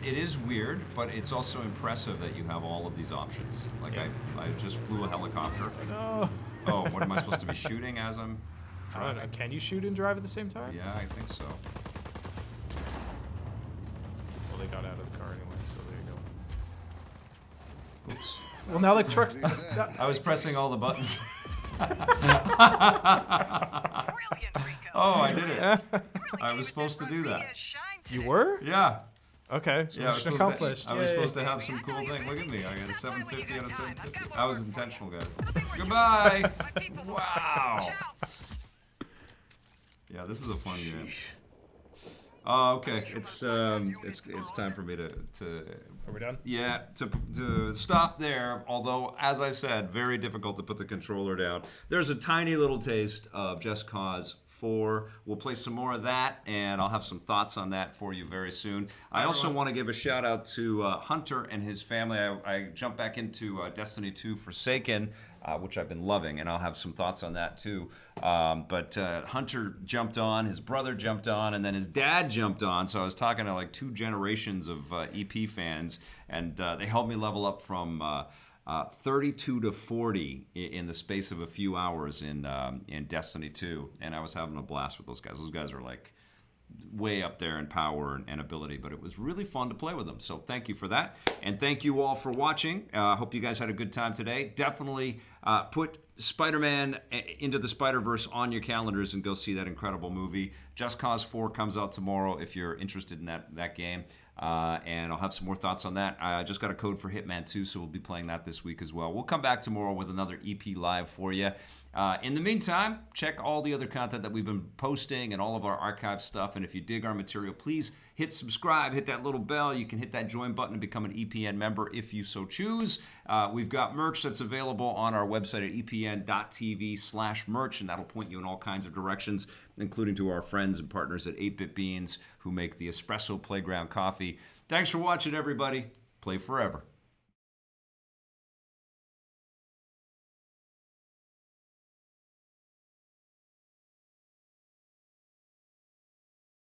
Speaker 1: is weird, but it's also impressive that you have all of these options. Like,
Speaker 2: Yeah.
Speaker 1: I just flew a helicopter.
Speaker 2: No.
Speaker 1: Oh, what am I supposed to be shooting as I'm
Speaker 2: I don't know.
Speaker 1: driving?
Speaker 2: Can you shoot and drive at the same time?
Speaker 1: Yeah, I think so.
Speaker 2: Well, they got out of the car anyway, so there you go.
Speaker 1: Oops.
Speaker 2: Well, now the truck's...
Speaker 1: I was pressing all the buttons.
Speaker 5: Brilliant, Rico.
Speaker 1: Oh, I did it.
Speaker 5: Really
Speaker 1: I
Speaker 5: gave
Speaker 1: was
Speaker 5: it
Speaker 1: supposed to do that.
Speaker 5: Rodriguez shine
Speaker 2: You
Speaker 5: today.
Speaker 2: were?
Speaker 1: Yeah.
Speaker 2: Okay, so
Speaker 1: Yeah,
Speaker 2: mission accomplished.
Speaker 1: I was
Speaker 2: Yay.
Speaker 1: supposed to have some cool thing. Look at me. I got a 750 out of 750. I was intentional, guys. Goodbye. Wow.
Speaker 5: Ciao.
Speaker 1: Yeah, this is a fun game. Oh, okay. It's time for me to
Speaker 2: Are we done?
Speaker 1: yeah, to stop there, although, as I said, very difficult to put the controller down. There's a tiny little taste of Just Cause 4. We'll play some more of that, and I'll have some thoughts on that for you very soon. I also want to give a shout out to Hunter and his family. I jumped back into Destiny 2 Forsaken, which I've been loving, and I'll have some thoughts on that too. But Hunter jumped on, his brother jumped on, and then his dad jumped on. So I was talking to like 2 generations of EP fans, and they helped me level up from 32 to 40 in the space of a few hours in Destiny 2, and I was having a blast with those guys. Those guys are like way up there in power and ability, but it was really fun to play with them. So thank you for that, and thank you all for watching. Hope you guys had a good time today. Definitely put Spider-Man Into the Spider-Verse on your calendars and go see that incredible movie. Just Cause 4 comes out tomorrow if you're interested in that game. And I'll have some more thoughts on that. I just got a code for Hitman 2, so we'll be playing that this week as well. We'll come back tomorrow with another EP live for you. In the meantime, check all the other content that we've been posting and all of our archive stuff. And if you dig our material, please hit subscribe, hit that little bell. You can hit that join button and become an EPN member if you so choose. We've got merch that's available on our website at epn.tv/merch, and that'll point you in all kinds of directions, including to our friends and partners at 8-Bit Beans who make the Espresso Playground coffee. Thanks for watching, everybody. Play forever.